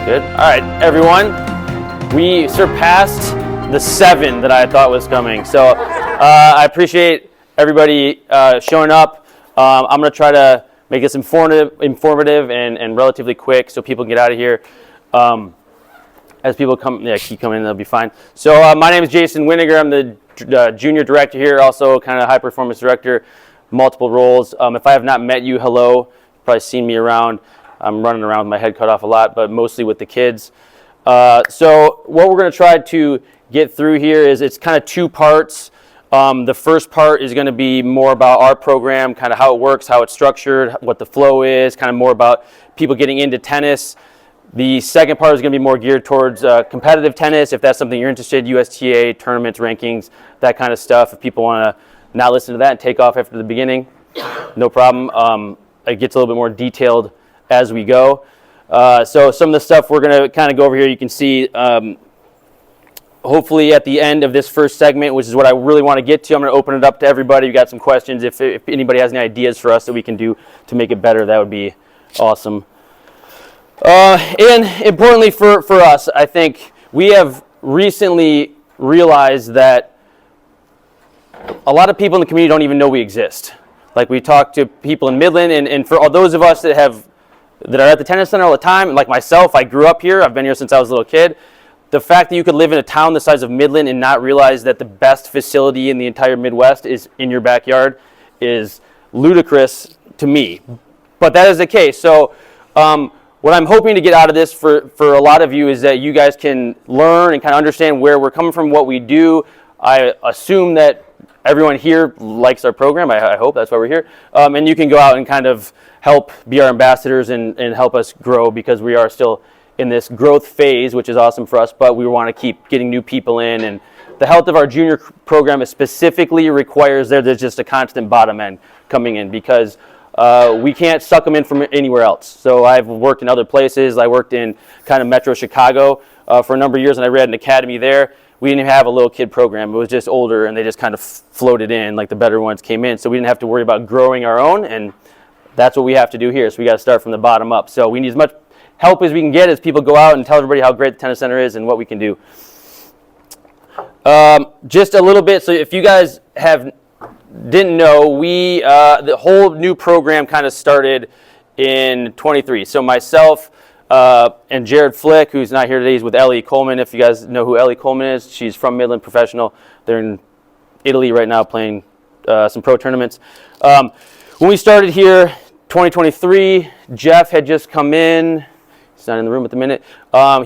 Good. All right, everyone. We surpassed the 7 that I thought was coming. So I appreciate everybody showing up. I'm going to try to make this informative and relatively quick so people can get out of here. As people keep coming in, they'll be fine. So my name is Jason Winiger. I'm the junior director here, also kind of high performance director, multiple roles. If I have not met you, hello. You've probably seen me around. I'm running around with my head cut off a lot, but mostly with the kids. So what we're going to try to get through here is it's kind of 2 parts. The first part is going to be more about our program, kind of how it works, how it's structured, what the flow is, kind of more about people getting into tennis. The second part is going to be more geared towards competitive tennis, if that's something you're interested in, USTA, tournaments, rankings, that kind of stuff. If people want to not listen to that and take off after the beginning, no problem. It gets a little bit more detailed as we go. So some of the stuff we're going to kind of go over here, you can see hopefully at the end of this first segment, which is what I really want to get to, I'm going to open it up to everybody. You got some questions. If anybody has any ideas for us that we can do to make it better, that would be awesome. And importantly for us, I think we have recently realized that a lot of people in the community don't even know we exist. Like, we talk to people in Midland, and for all those of us that are at the tennis center all the time, like myself, I grew up here. I've been here since I was a little kid. The fact that you could live in a town the size of Midland and not realize that the best facility in the entire Midwest is in your backyard is ludicrous to me. But that is the case. So what I'm hoping to get out of this for a lot of you is that you guys can learn and kind of understand where we're coming from, what we do. I assume that everyone here likes our program. I hope that's why we're here. And you can go out and kind of help be our ambassadors and help us grow, because we are still in this growth phase, which is awesome for us, but we want to keep getting new people in. And the health of our junior program specifically requires there's just a constant bottom end coming in, because we can't suck them in from anywhere else. So I've worked in other places. I worked in kind of Metro Chicago for a number of years, and I ran an academy there. We didn't even have a little kid program. It was just older, and they just kind of floated in, like the better ones came in. So we didn't have to worry about growing our own, and that's what we have to do here. So we got to start from the bottom up. So we need as much help as we can get as people go out and tell everybody how great the tennis center is and what we can do. Just a little bit, so if you guys didn't know, the whole new program kind of started in 23. So myself and Jared Flick, who's not here today, he's with Ellie Coleman. If you guys know who Ellie Coleman is, she's from Midland Professional. They're in Italy right now playing some pro tournaments. When we started here, 2023, Jeff had just come in. He's not in the room at the minute.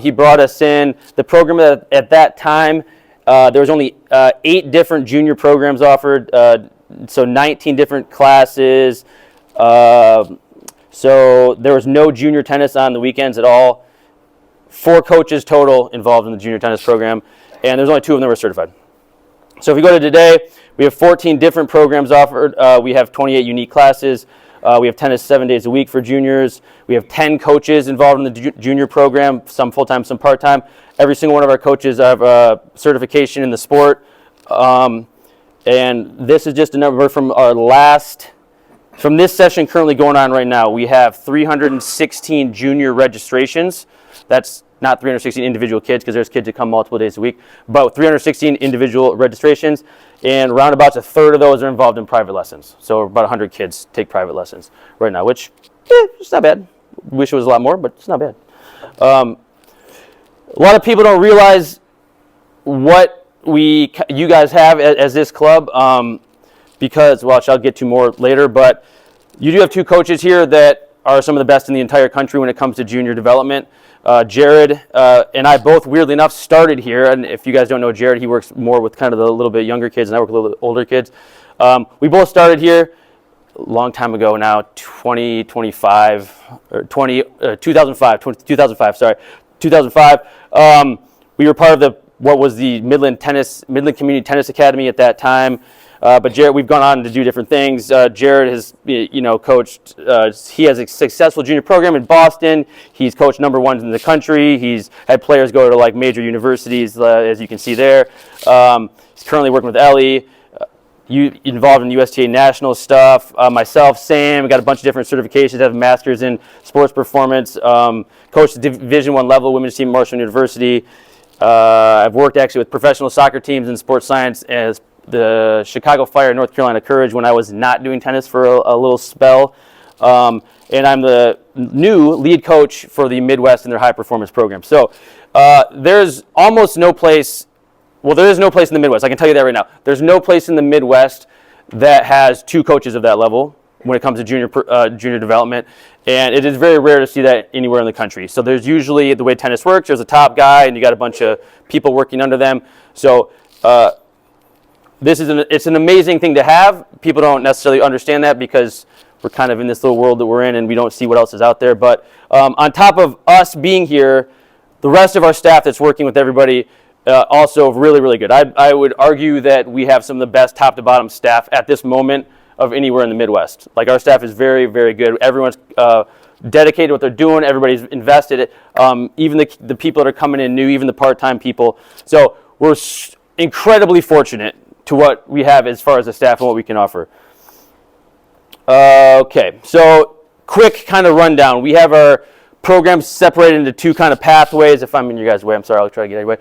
He brought us in. The program at that time, there was only 8 different junior programs offered, so 19 different classes. So there was no junior tennis on the weekends at all. 4 coaches total involved in the junior tennis program, and there's only 2 of them that were certified. So if we go to today, we have 14 different programs offered. We have 28 unique classes. We have tennis 7 days a week for juniors. We have 10 coaches involved in the junior program, some full-time, some part-time. Every single one of our coaches have a certification in the sport. And this is just a number from from this session currently going on right now. We have 316 junior registrations. That's not 316 individual kids, because there's kids that come multiple days a week, but 316 individual registrations, and roundabouts a third of those are involved in private lessons. So about 100 kids take private lessons right now, which it's not bad. Wish it was a lot more, but it's not bad. A lot of people don't realize what you guys have as this club, because, which I'll get to more later, but you do have 2 coaches here that are some of the best in the entire country when it comes to junior development. Jared and I both, weirdly enough, started here. And if you guys don't know Jared, he works more with kind of the little bit younger kids, and I work with a little bit older kids. We both started here a long time ago now, 2005. We were part of what was the Midland Community Tennis Academy at that time. But Jared, we've gone on to do different things. Jared has, coached. He has a successful junior program in Boston. He's coached number 1s in the country. He's had players go to like major universities, as you can see there. He's currently working with Ellie. involved in USTA national stuff. Myself, Sam, got a bunch of different certifications. I have a master's in sports performance. Coached Division I level women's team at Marshall University. I've worked actually with professional soccer teams in sports science as the Chicago Fire, North Carolina Courage when I was not doing tennis for a little spell. And I'm the new lead coach for the Midwest in their high performance program. So there's almost no place, well, there is no place in the Midwest. I can tell you that right now. There's no place in the Midwest that has 2 coaches of that level when it comes to junior development. And it is very rare to see that anywhere in the country. So there's usually, the way tennis works, there's a top guy and you got a bunch of people working under them. So it's an amazing thing to have. People don't necessarily understand that because we're kind of in this little world that we're in and we don't see what else is out there. But on top of us being here, the rest of our staff that's working with everybody also really, really good. I would argue that we have some of the best top to bottom staff at this moment of anywhere in the Midwest. Like our staff is very, very good. Everyone's dedicated to what they're doing. Everybody's invested. Even the people that are coming in new, even the part-time people. So we're incredibly fortunate to what we have as far as the staff and what we can offer. Okay, so quick kind of rundown. We have our programs separated into 2 kind of pathways. If I'm in your guys' way, I'm sorry, I'll try to get everybody.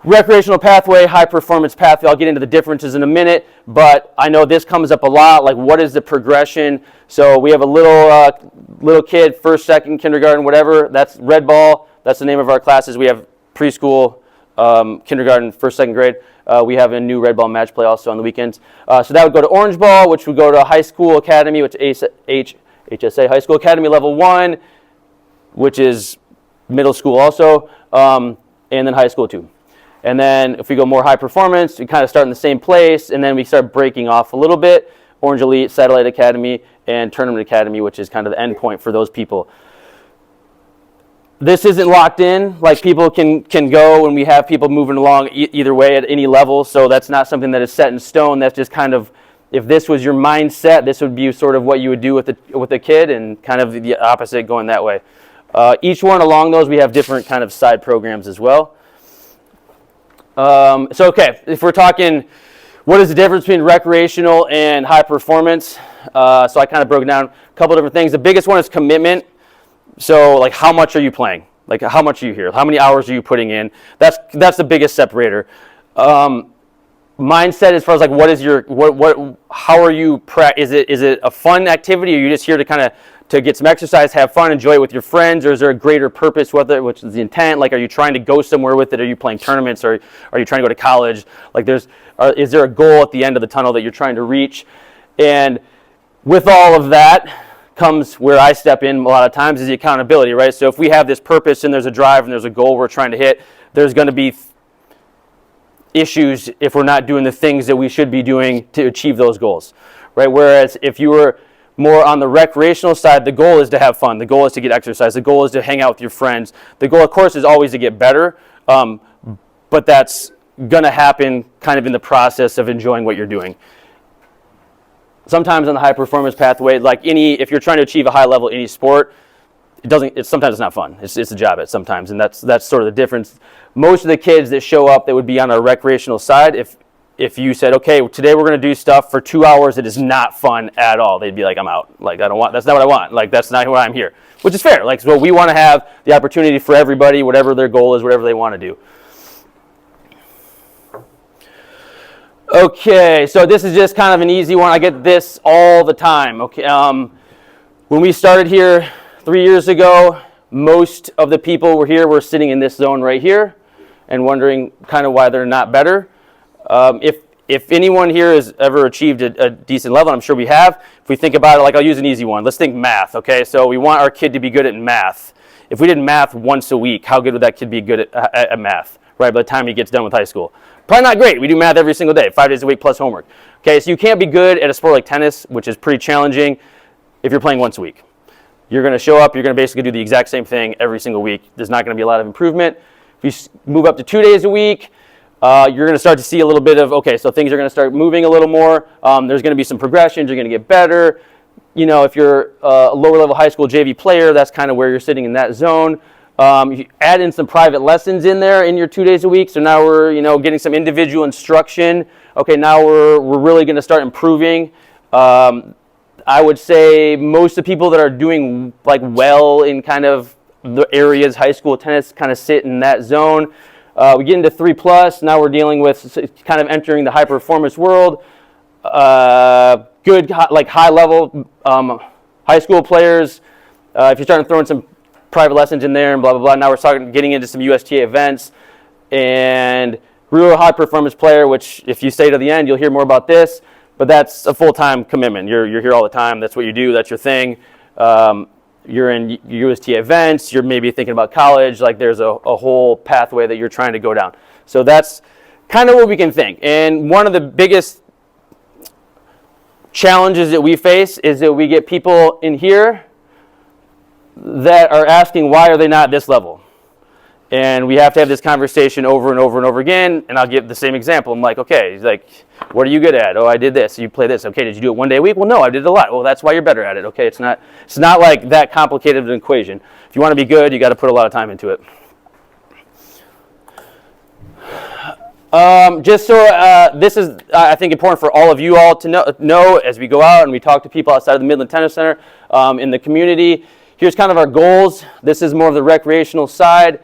Recreational pathway, high performance pathway. I'll get into the differences in a minute, but I know this comes up a lot, like what is the progression? So we have a little kid, first, second, kindergarten, whatever. That's red ball. That's the name of our classes. We have preschool, kindergarten, first, second grade. We have a new red ball match play also on the weekends. So that would go to orange ball, which would go to high school academy, which is HSA, high school academy level 1, which is middle school also, and then high school 2. And then if we go more high performance, we kind of start in the same place, and then we start breaking off a little bit. Orange Elite, Satellite Academy, and Tournament Academy, which is kind of the end point for those people. This isn't locked in. Like people can go, and we have people moving along either way at any level, so that's not something that is set in stone. That's just kind of, if this was your mindset, this would be sort of what you would do with a kid, and kind of the opposite going that way. Each one along those, we have different kind of side programs as well. So okay, if we're talking, what is the difference between recreational and high performance? So I kind of broke down a couple different things. The biggest one is commitment. So like how much are you playing? Like how much are you here? How many hours are you putting in? That's the biggest separator. Mindset as far as like what is your, how are you, is it a fun activity? Or are you just here to kind of to get some exercise, have fun, enjoy it with your friends, or is there a greater purpose with it, which is the intent? Like, are you trying to go somewhere with it? Are you playing tournaments, or are you trying to go to college? Like, is there a goal at the end of the tunnel that you're trying to reach? And with all of that comes where I step in a lot of times is the accountability, right? So if we have this purpose and there's a drive and there's a goal we're trying to hit, there's going to be issues if we're not doing the things that we should be doing to achieve those goals, right? Whereas if you were more on the recreational side, the goal is to have fun. The goal is to get exercise. The goal is to hang out with your friends. The goal, of course, is always to get better, but that's going to happen kind of in the process of enjoying what you're doing. Sometimes on the high performance pathway, like if you're trying to achieve a high level in any sport, sometimes it's not fun. It's a job at sometimes, and that's sort of the difference. Most of the kids that show up that would be on our recreational side, if you said, okay, today we're going to do stuff for 2 hours that is not fun at all, they'd be like, I'm out. Like, that's not what I want. Like, that's not why I'm here, which is fair. Like, so we want to have the opportunity for everybody, whatever their goal is, whatever they want to do. Okay, so this is just kind of an easy one. I get this all the time. Okay, when we started here 3 years ago, most of the people were sitting in this zone right here and wondering kind of why they're not better. If anyone here has ever achieved a decent level, I'm sure we have. If we think about it, like I'll use an easy one. Let's think math, okay? So we want our kid to be good at math. If we did math once a week, how good would that kid be good at math, right, by the time he gets done with high school? Probably not great. We do math every single day, 5 days a week plus homework. Okay, so you can't be good at a sport like tennis, which is pretty challenging, if you're playing once a week. You're going to show up, you're going to basically do the exact same thing every single week. There's not going to be a lot of improvement. If you move up to 2 days a week, you're going to start to see a little bit of, okay, so things are going to start moving a little more. There's going to be some progressions. You're going to get better. You know, if you're a lower level high school JV player, that's kind of where you're sitting in that zone. You add in some private lessons in there in your 2 days a week. So now we're, getting some individual instruction okay, now we're really going to start improving. I would say most of the people that are doing like well in kind of the areas high school tennis kind of sit in that zone. We get into 3+. Now we're dealing with kind of entering the high performance world. Good like high level high school players. If you're starting throwing some private lessons in there and blah blah blah. Now we're getting into some USTA events and real high performance player. Which if you stay to the end, you'll hear more about this. But that's a full-time commitment. You're here all the time. That's what you do. That's your thing. You're in USTA events. You're maybe thinking about college. Like there's a whole pathway that you're trying to go down. So that's kind of what we can think. And one of the biggest challenges that we face is that we get people in here that are asking why are they not at this level. And we have to have this conversation over and over and over again. And I'll give the same example. I'm like, okay, he's like, what are you good at? Oh, I did this. You play this. Okay, did you do it one day a week? Well, no, I did it a lot. Well, that's why you're better at it. Okay, it's not like that complicated of an equation. If you want to be good, you got to put a lot of time into it. Just so this is, I think, important for all of you all to know as we go out and we talk to people outside of the Midland Tennis Center in the community. Here's kind of our goals. This is more of the recreational side.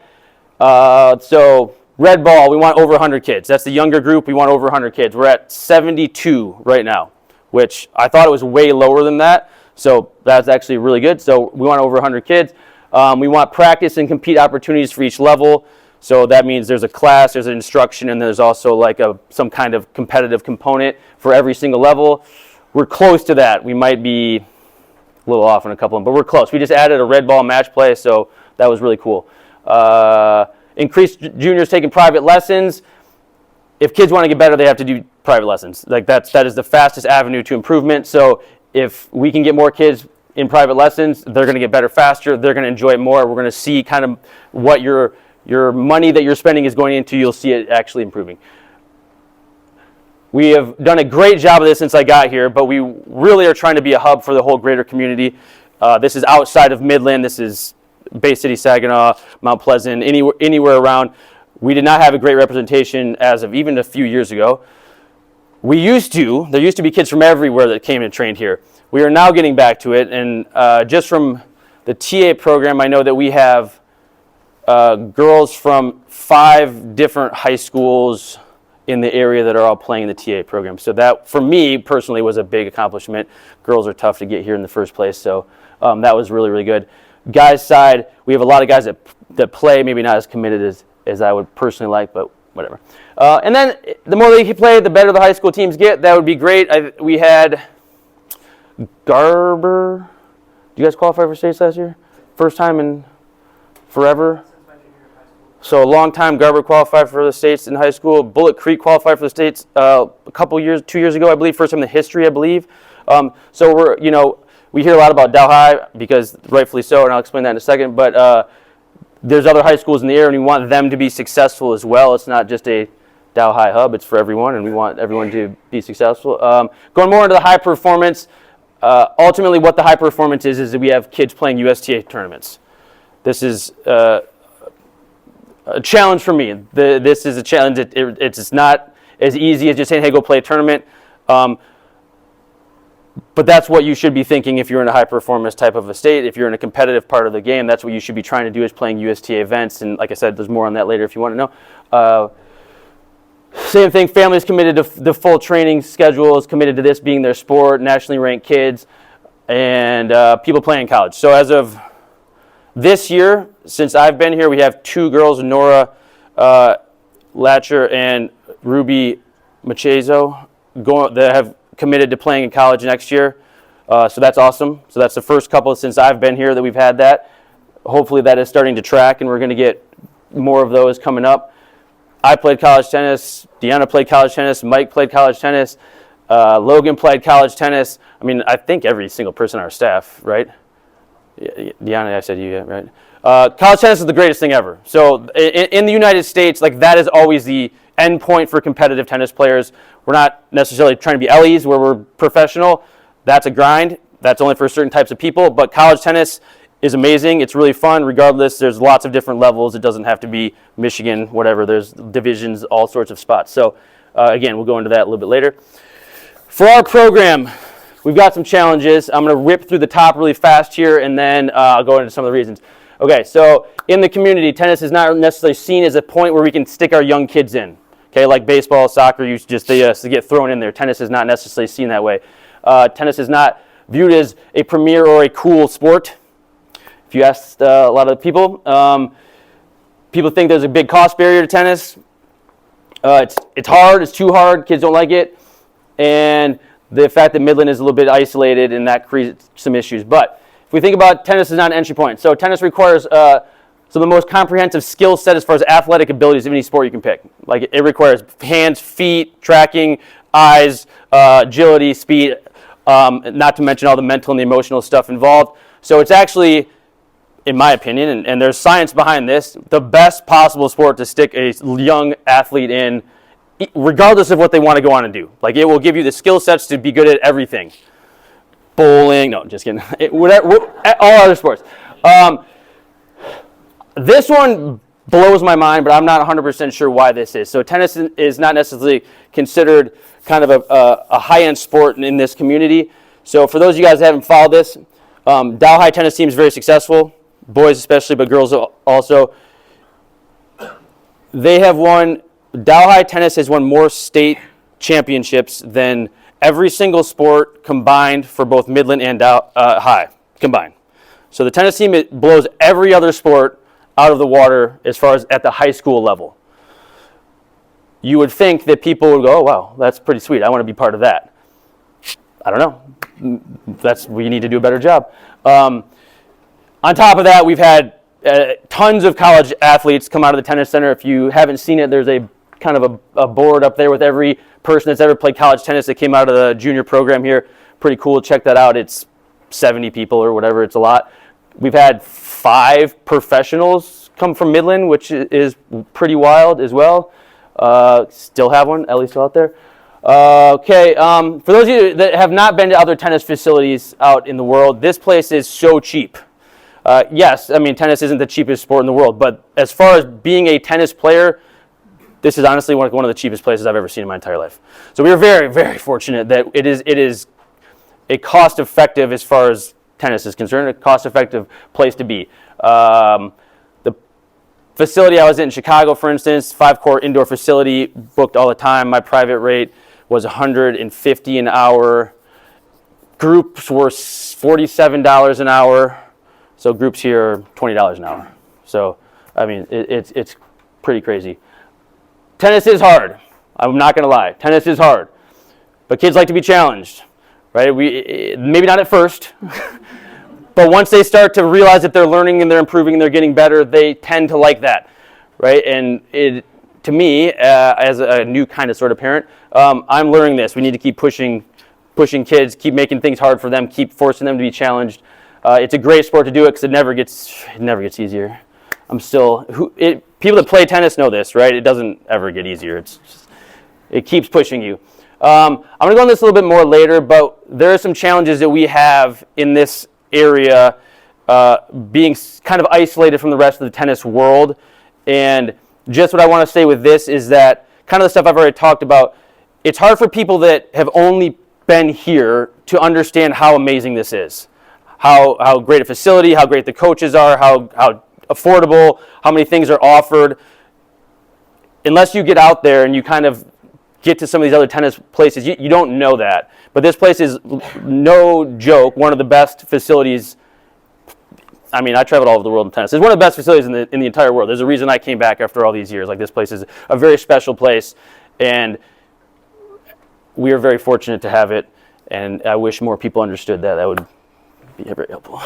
So red ball, we want over 100 kids. That's the younger group. We want over 100 kids. We're at 72 right now, which I thought it was way lower than that. So that's actually really good. So we want over 100 kids. We want practice and compete opportunities for each level. So that means there's a class, there's an instruction, and there's also like some kind of competitive component for every single level. We're close to that. We might be a little off on a couple of them, but we're close. We just added a red ball match play, so that was really cool. Increased juniors taking private lessons. If kids want to get better, they have to do private lessons. Like that is the fastest avenue to improvement. So if we can get more kids in private lessons, they're going to get better faster. They're going to enjoy it more. We're going to see kind of what your money that you're spending is going into. You'll see it actually improving. We have done a great job of this since I got here, but we really are trying to be a hub for the whole greater community. This is outside of Midland. This is Bay City, Saginaw, Mount Pleasant, anywhere around. We did not have a great representation as of even a few years ago. There used to be kids from everywhere that came and trained here. We are now getting back to it, and just from the TA program, I know that we have girls from 5 different high schools in the area that are all playing the TA program. So that, for me personally, was a big accomplishment. Girls are tough to get here in the first place, so that was really, really good. Guys' side, we have a lot of guys that play, maybe not as committed as I would personally like, but whatever. And then the more they play, the better the high school teams get. That would be great. We had Garber. Did you guys qualify for states last year? First time in forever. So a long time, Garber qualified for the states in high school. Bullet Creek qualified for the states a couple years, 2 years ago, I believe. First time in the history, I believe. So we hear a lot about Dow High, because rightfully so, and I'll explain that in a second. But there's other high schools in the area, and we want them to be successful as well. It's not just a Dow High hub. It's for everyone, and we want everyone to be successful. Going more into the high performance, ultimately what the high performance is that we have kids playing USTA tournaments. This is a challenge for me. This is a challenge. It's not as easy as just saying, hey, go play a tournament. But that's what you should be thinking if you're in a high-performance type of a state. If you're in a competitive part of the game, that's what you should be trying to do, is playing USTA events. And like I said, there's more on that later if you want to know. Same thing, families committed to the full training schedules, committed to this being their sport, nationally ranked kids, and people playing in college. So as of this year, since I've been here, we have 2 girls, Nora Latcher and Ruby Machezo, that have committed to playing in college next year. So that's awesome. So that's the first couple since I've been here that we've had that. Hopefully that is starting to track, and we're going to get more of those coming up. I played college tennis. Deanna played college tennis. Mike played college tennis. Logan played college tennis. I mean, I think every single person on our staff, right? Deanna, I said you, right? College tennis is the greatest thing ever. So in the United States, like, that is always the end point for competitive tennis players. We're not necessarily trying to be Ellies where we're professional. That's a grind. That's only for certain types of people. But college tennis is amazing. It's really fun. Regardless, there's lots of different levels. It doesn't have to be Michigan, whatever. There's divisions, all sorts of spots. So Again, we'll go into that a little bit later. For our program, we've got some challenges. I'm going to rip through the top really fast here, and then I'll go into some of the reasons. Okay, so in the community, tennis is not necessarily seen as a point where we can stick our young kids in. Okay, like baseball, soccer, you just they get thrown in there. Tennis is not necessarily seen that way. Tennis is not viewed as a premier or a cool sport. If you ask a lot of people, people think there's a big cost barrier to tennis. It's hard, it's too hard, kids don't like it. And the fact that Midland is a little bit isolated, and that creates some issues. But if we think about tennis is not an entry point. So tennis requires some of the most comprehensive skill set as far as athletic abilities of any sport you can pick. Like it requires hands, feet, tracking, eyes, agility, speed, not to mention all the mental and the emotional stuff involved. So it's actually, in my opinion, and there's science behind this, the best possible sport to stick a young athlete in, regardless of what they want to go on and do. Like it will give you the skill sets to be good at everything. Bowling, no, just kidding. All other sports. This one blows my mind, but I'm not 100% sure why this is. So tennis is not necessarily considered kind of a high-end sport in this community. So for those of you guys that haven't followed this, Dow High tennis team is very successful, boys especially, but girls also. They have won, Dow High tennis has won more state championships than every single sport combined for both Midland and Dow High combined. So the tennis team, it blows every other sport out of the water as far as at the high school level. You would think that people would go, oh, wow, that's pretty sweet. I want to be part of that. I don't know. We need to do a better job. On top of that, we've had tons of college athletes come out of the tennis center. If you haven't seen it, there's a kind of a board up there with every person that's ever played college tennis that came out of the junior program here. Pretty cool. Check that out. It's 70 people or whatever. It's a lot. We've had 5 professionals come from Midland, which is pretty wild as well. Still have one, Ellie's still out there. Okay, for those of you that have not been to other tennis facilities out in the world, this place is so cheap. Yes, I mean, tennis isn't the cheapest sport in the world, but as far as being a tennis player, this is honestly one of the cheapest places I've ever seen in my entire life. So we are very, very fortunate that it is a cost-effective, as far as tennis is concerned, a cost-effective place to be. The facility I was in Chicago, for instance, 5-court indoor facility, booked all the time. My private rate was $150 an hour. Groups were $47 an hour. So groups here are $20 an hour. So, I mean, it's pretty crazy. Tennis is hard. I'm not going to lie. Tennis is hard. But kids like to be challenged, right? Maybe not at first. But once they start to realize that they're learning and they're improving and they're getting better, they tend to like that, right? And to me, as a new kind of sort of parent, I'm learning this. We need to keep pushing kids, keep making things hard for them, keep forcing them to be challenged. It's a great sport to do it because it never gets easier. People that play tennis know this, right? It doesn't ever get easier. It keeps pushing you. I'm going to go on this a little bit more later, but there are some challenges that we have in this area, being kind of isolated from the rest of the tennis world. And just what I want to say with this is that kind of the stuff I've already talked about, it's hard for people that have only been here to understand how amazing this is. How great a facility, how great the coaches are, how affordable, how many things are offered. Unless you get out there and you kind of get to some of these other tennis places, you don't know that. But this place is, no joke, one of the best facilities. I mean, I traveled all over the world in tennis. It's one of the best facilities in the entire world. There's a reason I came back after all these years. Like, this place is a very special place, and we are very fortunate to have it, and I wish more people understood that. That would be very helpful.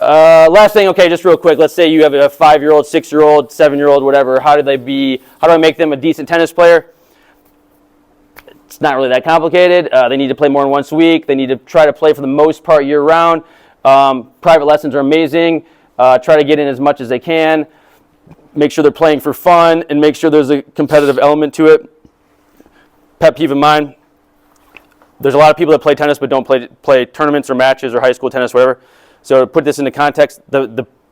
Last thing, okay, just real quick. Let's say you have a 5-year-old, 6-year-old, 7-year-old, whatever. How do I make them a decent tennis player? It's not really that complicated. They need to play more than once a week. They need to try to play for the most part year-round. Private lessons are amazing. Try to get in as much as they can. Make sure they're playing for fun, and make sure there's a competitive element to it. Pet peeve of mine, there's a lot of people that play tennis but don't play tournaments or matches or high school tennis, whatever. So to put this into context,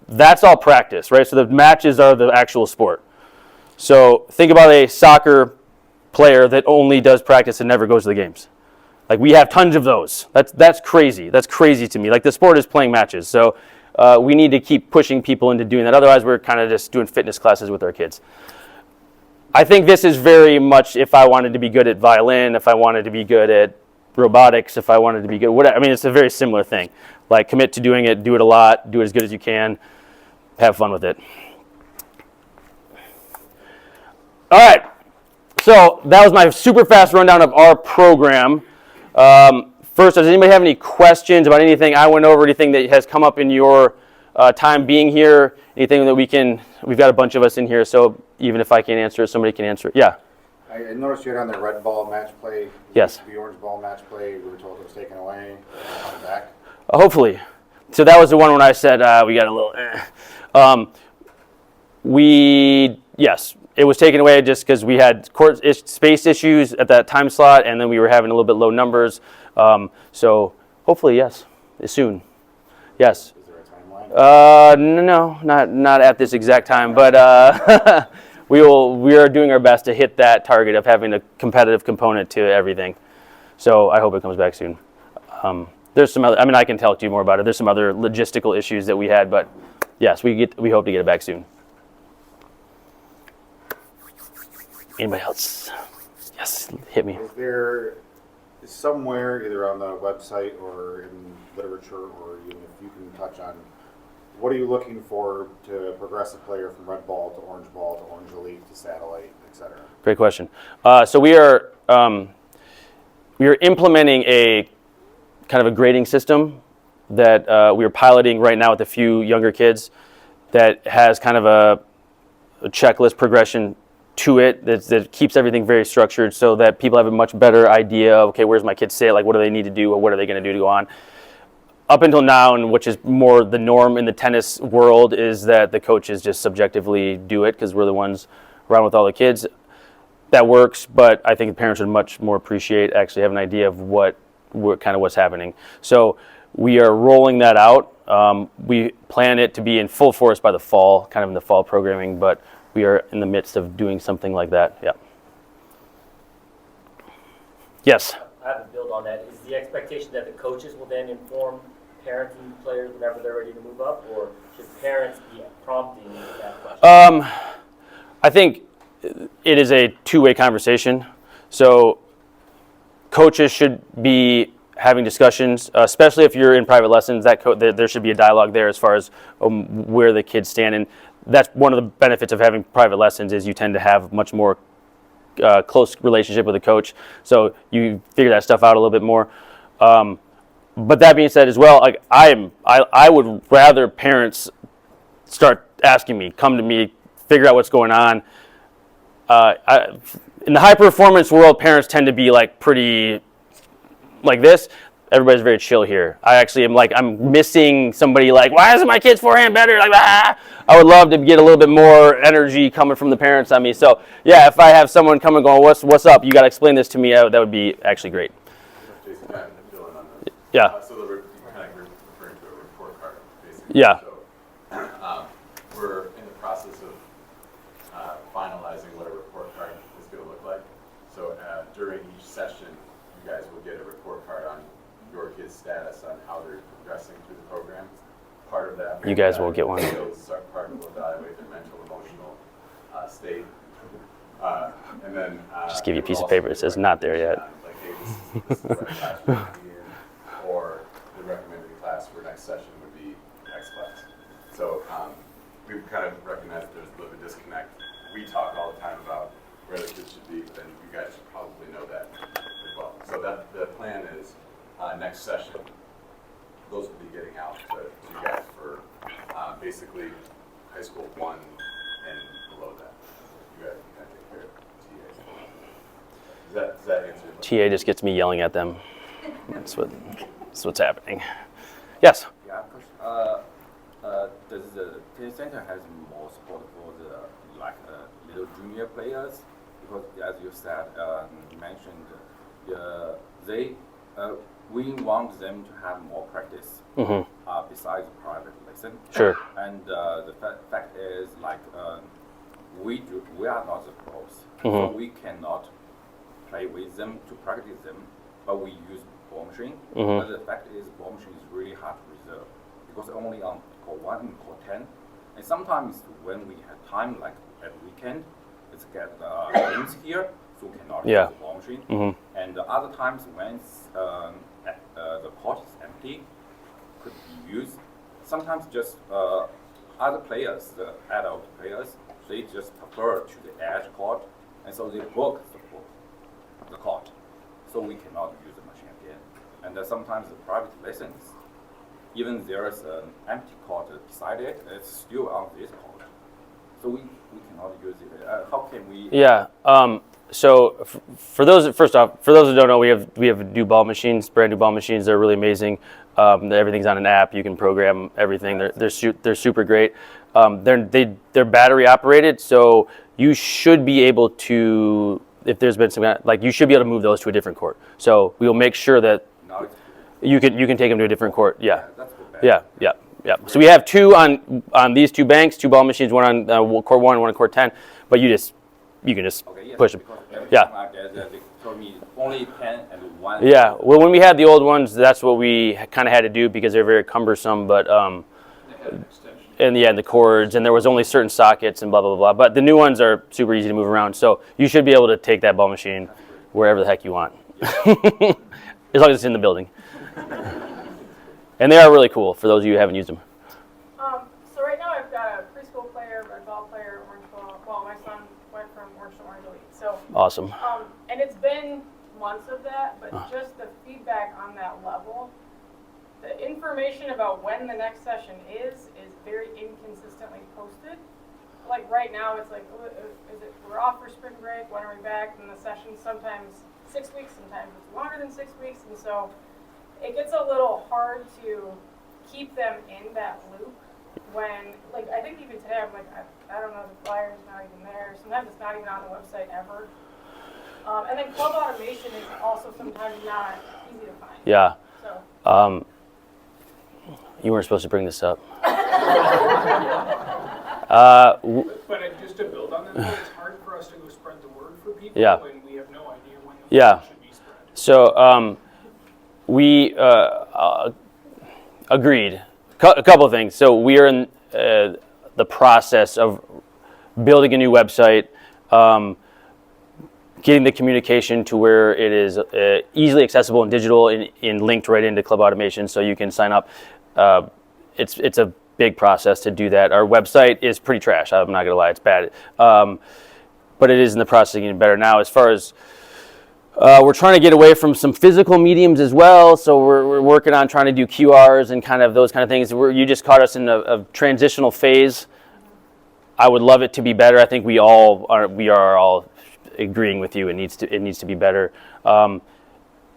that's all practice, right? So the matches are the actual sport. So think about a soccer player that only does practice and never goes to the games. Like, we have tons of those. That's crazy. That's crazy to me. Like, the sport is playing matches. So we need to keep pushing people into doing that. Otherwise, we're kind of just doing fitness classes with our kids. I think this is very much if I wanted to be good at violin, if I wanted to be good at robotics, if I wanted to be good, whatever. I mean, it's a very similar thing. Like, commit to doing it, do it a lot, do it as good as you can, have fun with it. All right. So that was my super fast rundown of our program. First, does anybody have any questions about anything I went over, anything that has come up in your time being here, anything that we've got a bunch of us in here, so even if I can't answer it, somebody can answer it. Yeah? I noticed you had on the red ball match play. Yes. The orange ball match play, we were told it was taken away. Coming back. Hopefully. So that was the one when I said we got a little yes, it was taken away just because we had court space issues at that time slot, and then we were having a little bit low numbers. So hopefully, yes, soon. Yes. Is there a timeline? No, not at this exact time, but we are doing our best to hit that target of having a competitive component to everything. So I hope it comes back soon. There's some other, I mean, I can talk to you more about it. There's some other logistical issues that we had, but yes, we hope to get it back soon. Anybody else? Yes, hit me. Is there somewhere, either on the website or in literature, or even if you can touch on, what are you looking for to progress a player from red ball to orange elite to satellite, etc.? Great question. So we are implementing a kind of a grading system that we are piloting right now with a few younger kids that has kind of a checklist progression to it that keeps everything very structured so that people have a much better idea of, okay, where's my kid sit, like what do they need to do, or what are they going to do to go on. Up until now, and which is more the norm in the tennis world, is that the coaches just subjectively do it because we're the ones around with all the kids. That works, but I think the parents would much more appreciate actually having an idea of what's happening. So we are rolling that out. We plan it to be in full force by the fall, kind of in the fall programming, but we are in the midst of doing something like that. Yeah. Yes. I have to build on that. Is the expectation that the coaches will then inform parents and players whenever they're ready to move up, or should parents be prompting that question? I think it is a two-way conversation. So coaches should be having discussions, especially if you're in private lessons. There should be a dialogue there as far as where the kids stand, and that's one of the benefits of having private lessons is you tend to have much more close relationship with the coach, so you figure that stuff out a little bit more. But that being said, as well, like I would rather parents start asking me, come to me, figure out what's going on. In the high performance world, parents tend to be like pretty like this. Everybody's very chill here. I actually am like, I'm missing somebody like, why isn't my kid's forehand better? Like, I would love to get a little bit more energy coming from the parents on me. So yeah, if I have someone coming going, what's up? You got to explain this to me. That would be actually great. Jason, kind of building on that. Yeah. So you're kind of referring to a report card, basically. Yeah. So we're in the process of finalizing what a report card is going to look like. So during each session, you guys will get a report card on your kid's status on how they're progressing through the program. Part of that. You guys will get one. Part will evaluate their mental, emotional state. And then Just give you a piece of paper. It says not there yet. Like, hey, this is what class we're going to be in, or the recommended class for next session would be X class. So we've kind of recognized that there's a little bit of a disconnect. We talk all the time about where the kids should be, but then you guys should probably know that as well. So that the plan is next session, those will be getting out to you guys for basically high school 1 and below that. You guys can kind of take care of TAs. Does that answer your question? TA just gets me yelling at them. That's what's happening. Yes. Yeah, because does the tennis center has more support for the little junior players? Because as you said, you mentioned, we want them to have more practice besides private lesson. Sure. And the fact is, we are not the pros, so we cannot play with them, to practice them, but we use ball machine. Mhm. But the fact is, ball machine is really hard to reserve because only on court 1 and court 10. And sometimes when we have time, like at weekend, it's get games here, so we cannot Yeah. use the ball machine. Mhm. And the other times when the court is empty, could be used. Sometimes just other players, the adult players, they just prefer to the edge court, and so they book the court. So we cannot use the machine again. And sometimes the private lessons, even there's an empty court beside it, it's still on this court. So we cannot use it. How can we? Yeah. So for those, first off, for those who don't know, we have new ball machines, brand new ball machines. They're really amazing. Everything's on an app. You can program everything. They're super great. They're battery operated, so you should be able to, if there's been some like, you should be able to move those to a different court. So we will make sure that Now it's you can take them to a different court. Yeah. that's good. Yeah. So we have two on these two banks, two ball machines, one on court 1, one on court 10. But you can just Okay, yes, push them. because every Yeah. time I get there, they told me only 10 and 1. Yeah. Well, when we had the old ones, that's what we kind of had to do because they're very cumbersome. But and the cords, and there was only certain sockets and blah blah blah. But the new ones are super easy to move around, so you should be able to take that ball machine wherever the heck you want, as long as it's in the building. And they are really cool for those of you who haven't used them. So right now I've got a preschool player, red ball player, orange ball. Well, my son went from orange to orange elite. So, Awesome. and it's been months of that, but just the feedback on that level, the information about when the next session is very inconsistently posted. Like right now, it's like, we're off for spring break, when are we back? And the session's sometimes 6 weeks, sometimes it's longer than 6 weeks, and so it gets a little hard to keep them in that loop when, like, I think even today, I'm like, I don't know, the flyer's not even there. Sometimes it's not even on the website ever. And then club automation is also sometimes not easy to find. Yeah. So. You weren't supposed to bring this up. But just to build on that, though, it's hard for us to go spread the word for people Yeah. when we have no idea when the Yeah. word should be spread. So we agreed. A couple of things. So we are in the process of building a new website, getting the communication to where it is easily accessible and digital and linked right into Club Automation, so you can sign up. It's a big process to do that. Our website is pretty trash. I'm not gonna lie, it's bad. But it is in the process of getting better now. As far as we're trying to get away from some physical mediums as well, so we're working on trying to do QRs and kind of those kind of things. You just caught us in a transitional phase. I would love it to be better. I think we are all agreeing with you. It needs to be better.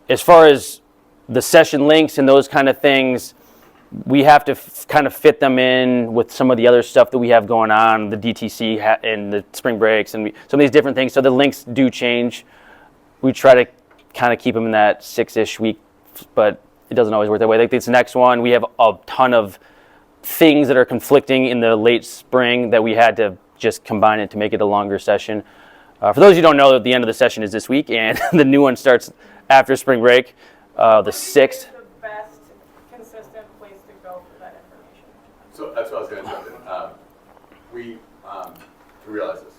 As far as the session links and those kind of things, we have to kind of fit them in with some of the other stuff that we have going on, the DTC and the spring breaks and some of these different things. So the links do change. We try to kind of keep them in that 6-ish week, but it doesn't always work that way. I think this next one, we have a ton of things that are conflicting in the late spring that we had to just combine it to make it a longer session. For those of you who don't know, the end of the session is this week, and the new one starts after spring break, the 6th. The best consistent place to go for that information. So that's what I was going to jump in. We realize this.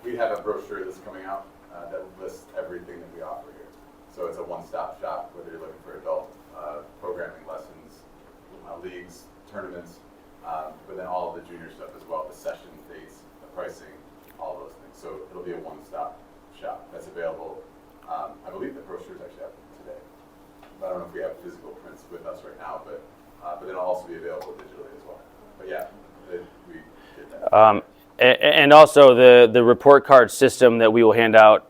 We have a brochure that's coming out that lists everything that we offer here. So it's a one-stop shop, whether you're looking for adult programming lessons, leagues, tournaments, but then all of the junior stuff as well, the session dates, the pricing, all those things. So it'll be a one-stop shop that's available. I believe the brochure is actually out today. I don't know if we have physical prints with us right now, but then it'll also be available digitally as well. But yeah, we did that. And also the report card system that we will hand out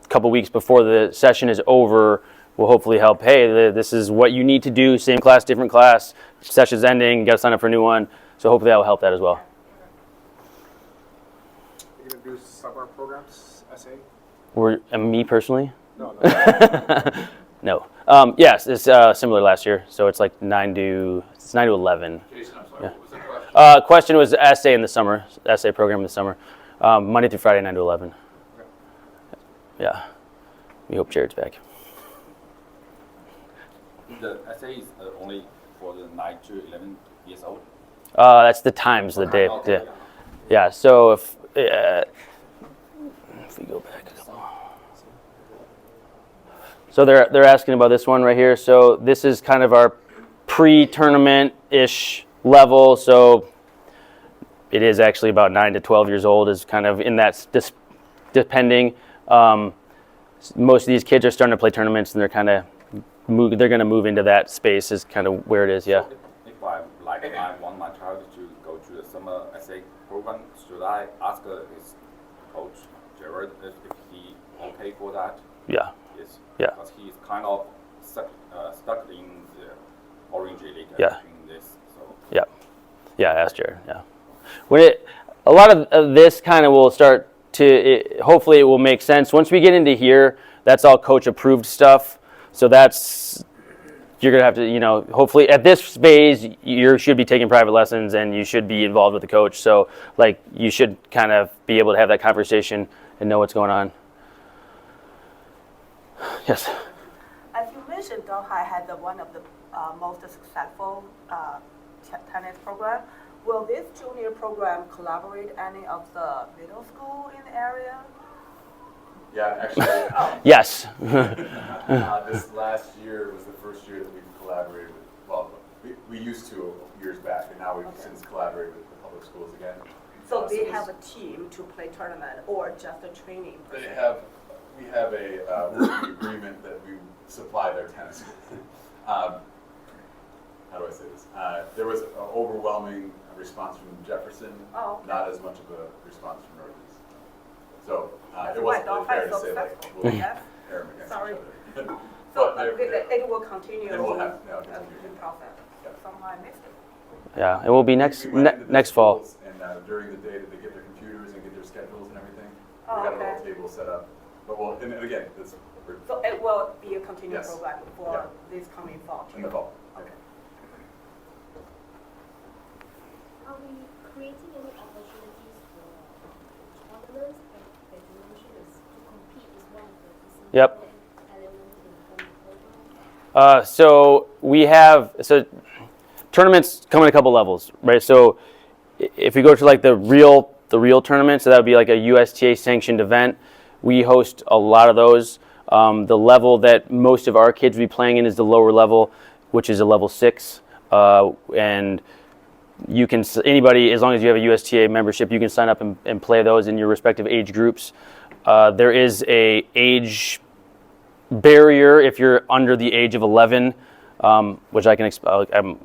a couple weeks before the session is over will hopefully help. Hey, this is what you need to do. Same class, different class. Session's ending. You got to sign up for a new one. So hopefully that will help that as well. You're going to do summer programs, SA? Me personally? No. No. Yes, it's similar last year. So it's like 9 to 11. Jason, I'm sorry, Yeah. what was the question? Question was essay in the summer, essay program in the summer, Monday through Friday, 9 to 11. Yeah. We hope Jared's back. The essay is only for the 9 to 11 years old. That's the times that they. Okay. Yeah. So if we go back a couple. So they're asking about this one right here. So this is kind of our pre-tournament-ish level. So it is actually about 9 to 12 years old. Is kind of in that depending. Most of these kids are starting to play tournaments, and they're kind of they're going to move into that space. Is kind of where it is. Yeah. If I want my child to go to the summer essay program, should I ask his coach Jared if he okay for that? Yeah. Yes. Yeah. Because he's kind of stuck in the Orange League Yeah. doing this. So Yeah. Yeah. Ask Jared. Yeah. A lot of this kind of will start to. Hopefully, it will make sense once we get into here. That's all coach approved stuff. So that's. You're going to have to, hopefully at this phase, you should be taking private lessons and you should be involved with the coach. So, you should kind of be able to have that conversation and know what's going on. Yes. As you mentioned, Donghai had one of the most successful tennis program. Will this junior program collaborate any of the middle school in the area? Yeah, actually, Yes. this last year was the first year that we've collaborated with, well, we used to years back, and now we've since collaborated with the public schools again. So they have a team to play tournament or just a training? We have a working agreement that we supply their tennis. How do I say this? There was an overwhelming response from Jefferson, Oh, okay. not as much of a response from Northeast. So That's it why wasn't really fair Donghai to is say like successful. we'll Yes. pair them against Sorry. each other. So But it will continue it will have- yeah, it'll the continue. process. Yeah. Somehow I missed it. Yeah, it will be next We went into the next fall. schools, and during the day that they get their computers and get their schedules and everything, Oh, we got a okay. little table set up. But and again, we're So it will be a continued Yes. program for Yeah. this coming fall. in the fall. Okay. Are we creating any opportunities for toddlers and graduation is to compete is one of the essential Yep. elements in the program? So we have tournaments come in a couple levels, right? So if we go to the real tournament, so that would be like a USTA sanctioned event. We host a lot of those. The level that most of our kids will be playing in is the lower level, which is a level 6, and you can anybody, as long as you have a USTA membership, you can sign up and play those in your respective age groups. There is a age barrier if you're under the age of 11, which I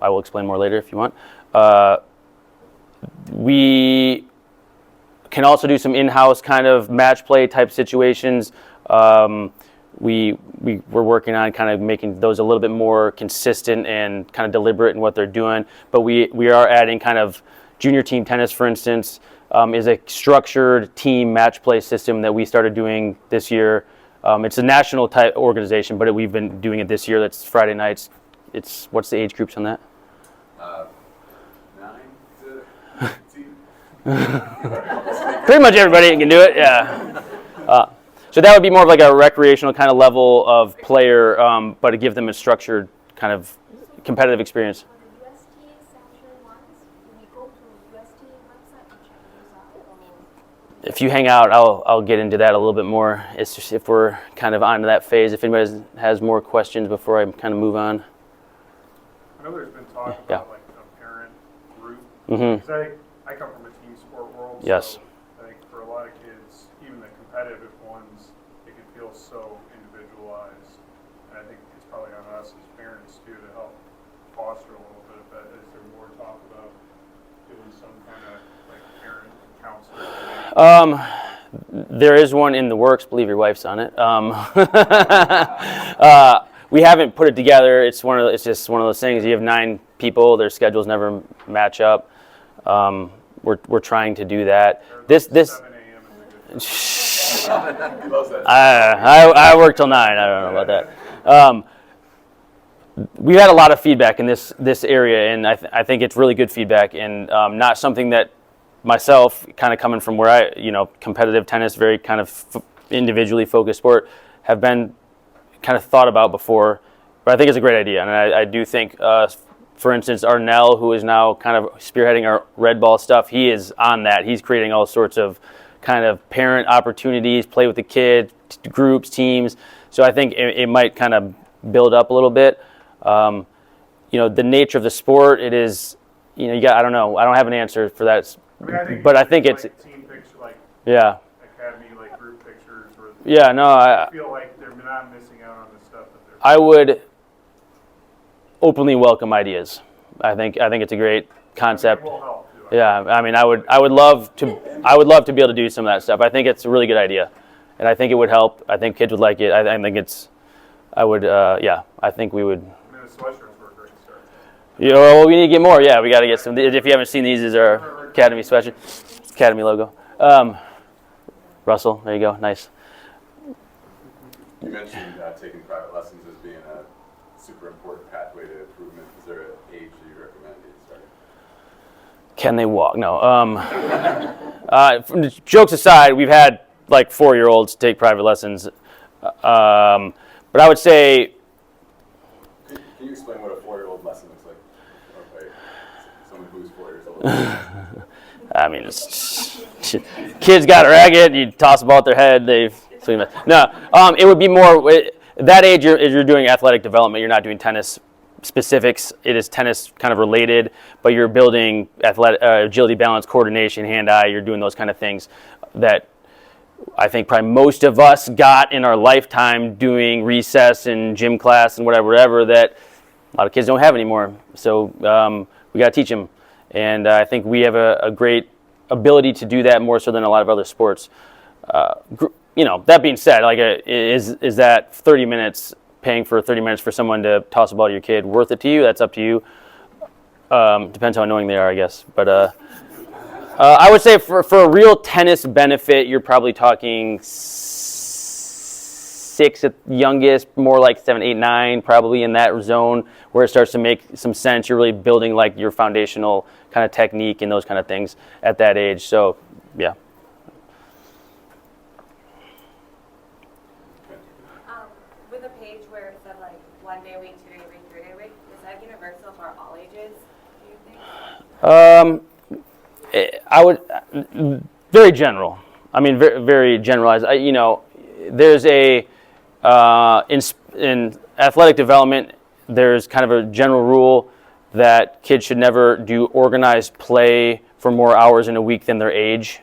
will explain more later if you want. We can also do some in-house kind of match play type situations. We're working on kind of making those a little bit more consistent and kind of deliberate in what they're doing. But we are adding kind of junior team tennis, for instance, is a structured team match play system that we started doing this year. It's a national type organization, but we've been doing it this year. That's Friday nights. What's the age groups on that? 9 to 18. Pretty much everybody can do it. Yeah. So that would be more of like a recreational kind of level of player, but to give them a structured kind of competitive experience. For the USTA sanctioned ones, do we go to USTA website and check those out? Or If you hang out, I'll get into that a little bit more. It's just if we're kind of on to that phase. If anybody has more questions before I kind of move on. I know there's been talk Yeah. about like a parent group. Mm-hmm. Because I come from a team sport world. Yes. So I think for a lot of kids, even the competitive ones, it can feel so individualized. And I think it's probably on us as parents too to help foster a little bit of that. Is there more talk about doing some kind of like parent counselor? There is one in the works. Believe your wife's on it. We haven't put it together. It's just one of those things. You have 9 people. Their schedules never match up. We're trying to do that. This 7 a.m. is a good He loves that. I work till 9. I don't know about that. We've had a lot of feedback in this area, and I think it's really good feedback, and not something that myself, kind of coming from where competitive tennis, very kind of individually focused sport have been kind of thought about before, but I think it's a great idea. And I do think, for instance, Arnell, who is now kind of spearheading our red ball stuff, he is on that. He's creating all sorts of kind of parent opportunities, play with the kid, groups, teams. So I think it might kind of build up a little bit. The nature of the sport, it is, I don't know. I don't have an answer for that. But I think it's like team picture, like yeah. academy, like group pictures. Or Yeah, no, I feel like they're not missing out on the stuff that they're. I would openly welcome ideas. I think it's a great concept. It will help too. Yeah, I mean, I would love to be able to do some of that stuff. I think it's a really good idea, and I think it would help. I think kids would like it. I think we would. I mean, the sweatshirts were a great start. Well, we need to get more. Yeah, we got to get some. If you haven't seen these are our Academy sweatshirt, Academy logo. Russell, there you go. Nice. You mentioned taking private lessons as being a super important pathway to improvement. Is there an age that you recommend getting started? Can they walk? No. Jokes aside, we've had like 4-year-olds take private lessons, but I would say. Can you explain what a 4-year-old lesson looks like? Okay, someone who's 4 years old. I mean, kids got a racket. You toss the ball at their head. They swing it. No, it would be more that age. You're doing athletic development. You're not doing tennis specifics. It is tennis kind of related, but you're building athletic agility, balance, coordination, hand-eye. You're doing those kind of things that I think probably most of us got in our lifetime doing recess and gym class and whatever that a lot of kids don't have anymore. So we got to teach them. And I think we have a great ability to do that more so than a lot of other sports. That being said, like is that 30 minutes, paying for 30 minutes for someone to toss a ball to your kid worth it to you? That's up to you. Depends how annoying they are, I guess. But I would say for a real tennis benefit, you're probably talking 6 at youngest, more like 7, 8, 9, probably in that zone where it starts to make some sense. You're really building like your foundational kind of technique and those kind of things at that age. So, yeah. With a page where it said like 1 day a week, 2 day a week, 3 day a week, is that universal for all ages, do you think? I would, very general. I mean, very, very generalized. There's in athletic development, there's kind of a general rule that kids should never do organized play for more hours in a week than their age.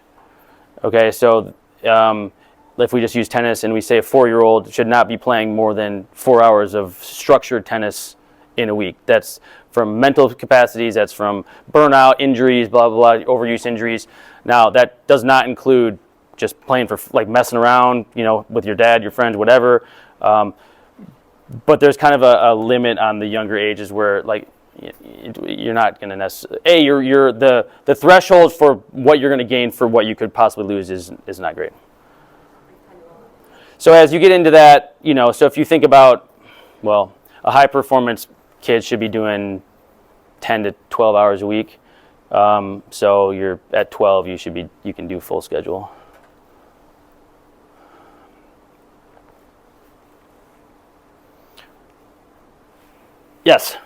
Okay, so if we just use tennis and we say a 4-year-old should not be playing more than 4 hours of structured tennis in a week. That's from mental capacities, that's from burnout, injuries, blah, blah, blah, overuse injuries. Now, that does not include just playing for, like, messing around, with your dad, your friends, whatever. But there's kind of a limit on the younger ages where, like, you're not going to necessarily. You're the threshold for what you're going to gain for what you could possibly lose is not great. So as you get into that, so if you think about, well, a high performance kid should be doing 10 to 12 hours a week. So you're at 12, you can do full schedule. Yes.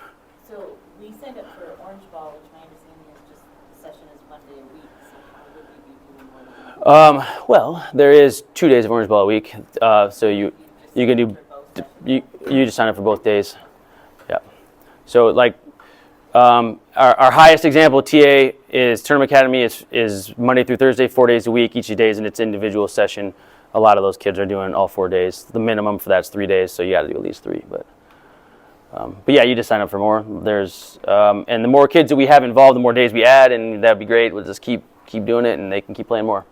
So we signed up for Orange Ball, which my understanding is just the session is 1 day a week. So how would we be doing more than Well, there is 2 days of Orange Ball a week. So you can do you just sign up for both days. Yeah. So like our highest example TA is Tournament Academy is Monday through Thursday, 4 days a week. Each day is in its individual session. A lot of those kids are doing all 4 days. The minimum for that's 3 days, so you got to do at least 3. But yeah, you just sign up for more. There's and the more kids that we have involved, the more days we add, and that'd be great. We'll just keep doing it, and they can keep playing more.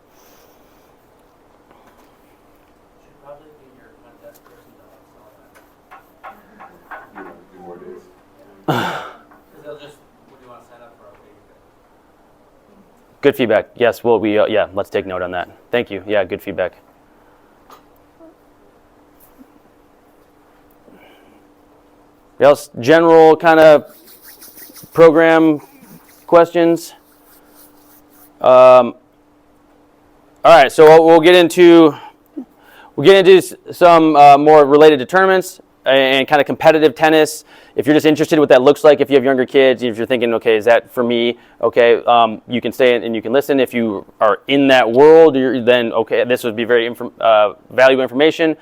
Should probably be your contest person to You want to do more days? because they'll just, what do you want to sign up for? Good feedback. Yes, let's take note on that. Thank you. Yeah, good feedback. Else, general kind of program questions. All right, so we'll get into we'll get into some more related to tournaments and kind of competitive tennis. If you're just interested in what that looks like, if you have younger kids, if you're thinking, okay, is that for me? Okay, you can stay and you can listen. If you are in that world, then okay, this would be very valuable information.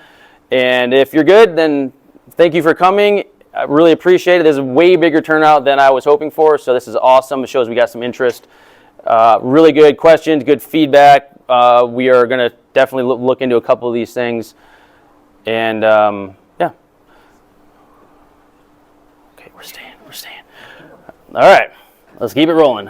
And if you're good, then thank you for coming. I really appreciate it. There's a way bigger turnout than I was hoping for, so this is awesome. It shows we got some interest. Really good questions, good feedback. We are going to definitely look into a couple of these things. And yeah. Okay, we're staying. All right, let's keep it rolling.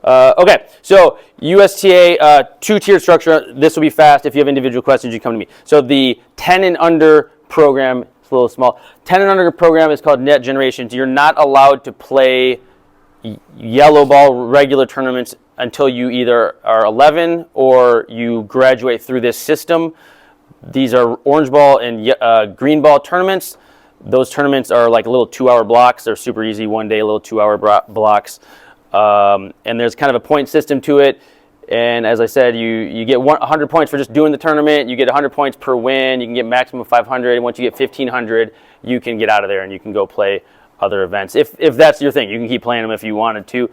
Okay, so USTA two-tiered structure. This will be fast. If you have individual questions, you come to me. So the 10 and under program, it's a little small. 10 and under program is called Net Generations. You're not allowed to play yellow ball regular tournaments until you either are 11 or you graduate through this system. These are orange ball and green ball tournaments. Those tournaments are like little 2-hour blocks. They're super easy, one day, little 2-hour blocks. And there's kind of a point system to it. And as I said, you get 100 points for just doing the tournament. You get 100 points per win. You can get maximum 500. And once you get 1,500, you can get out of there and you can go play other events. If that's your thing, you can keep playing them if you wanted to.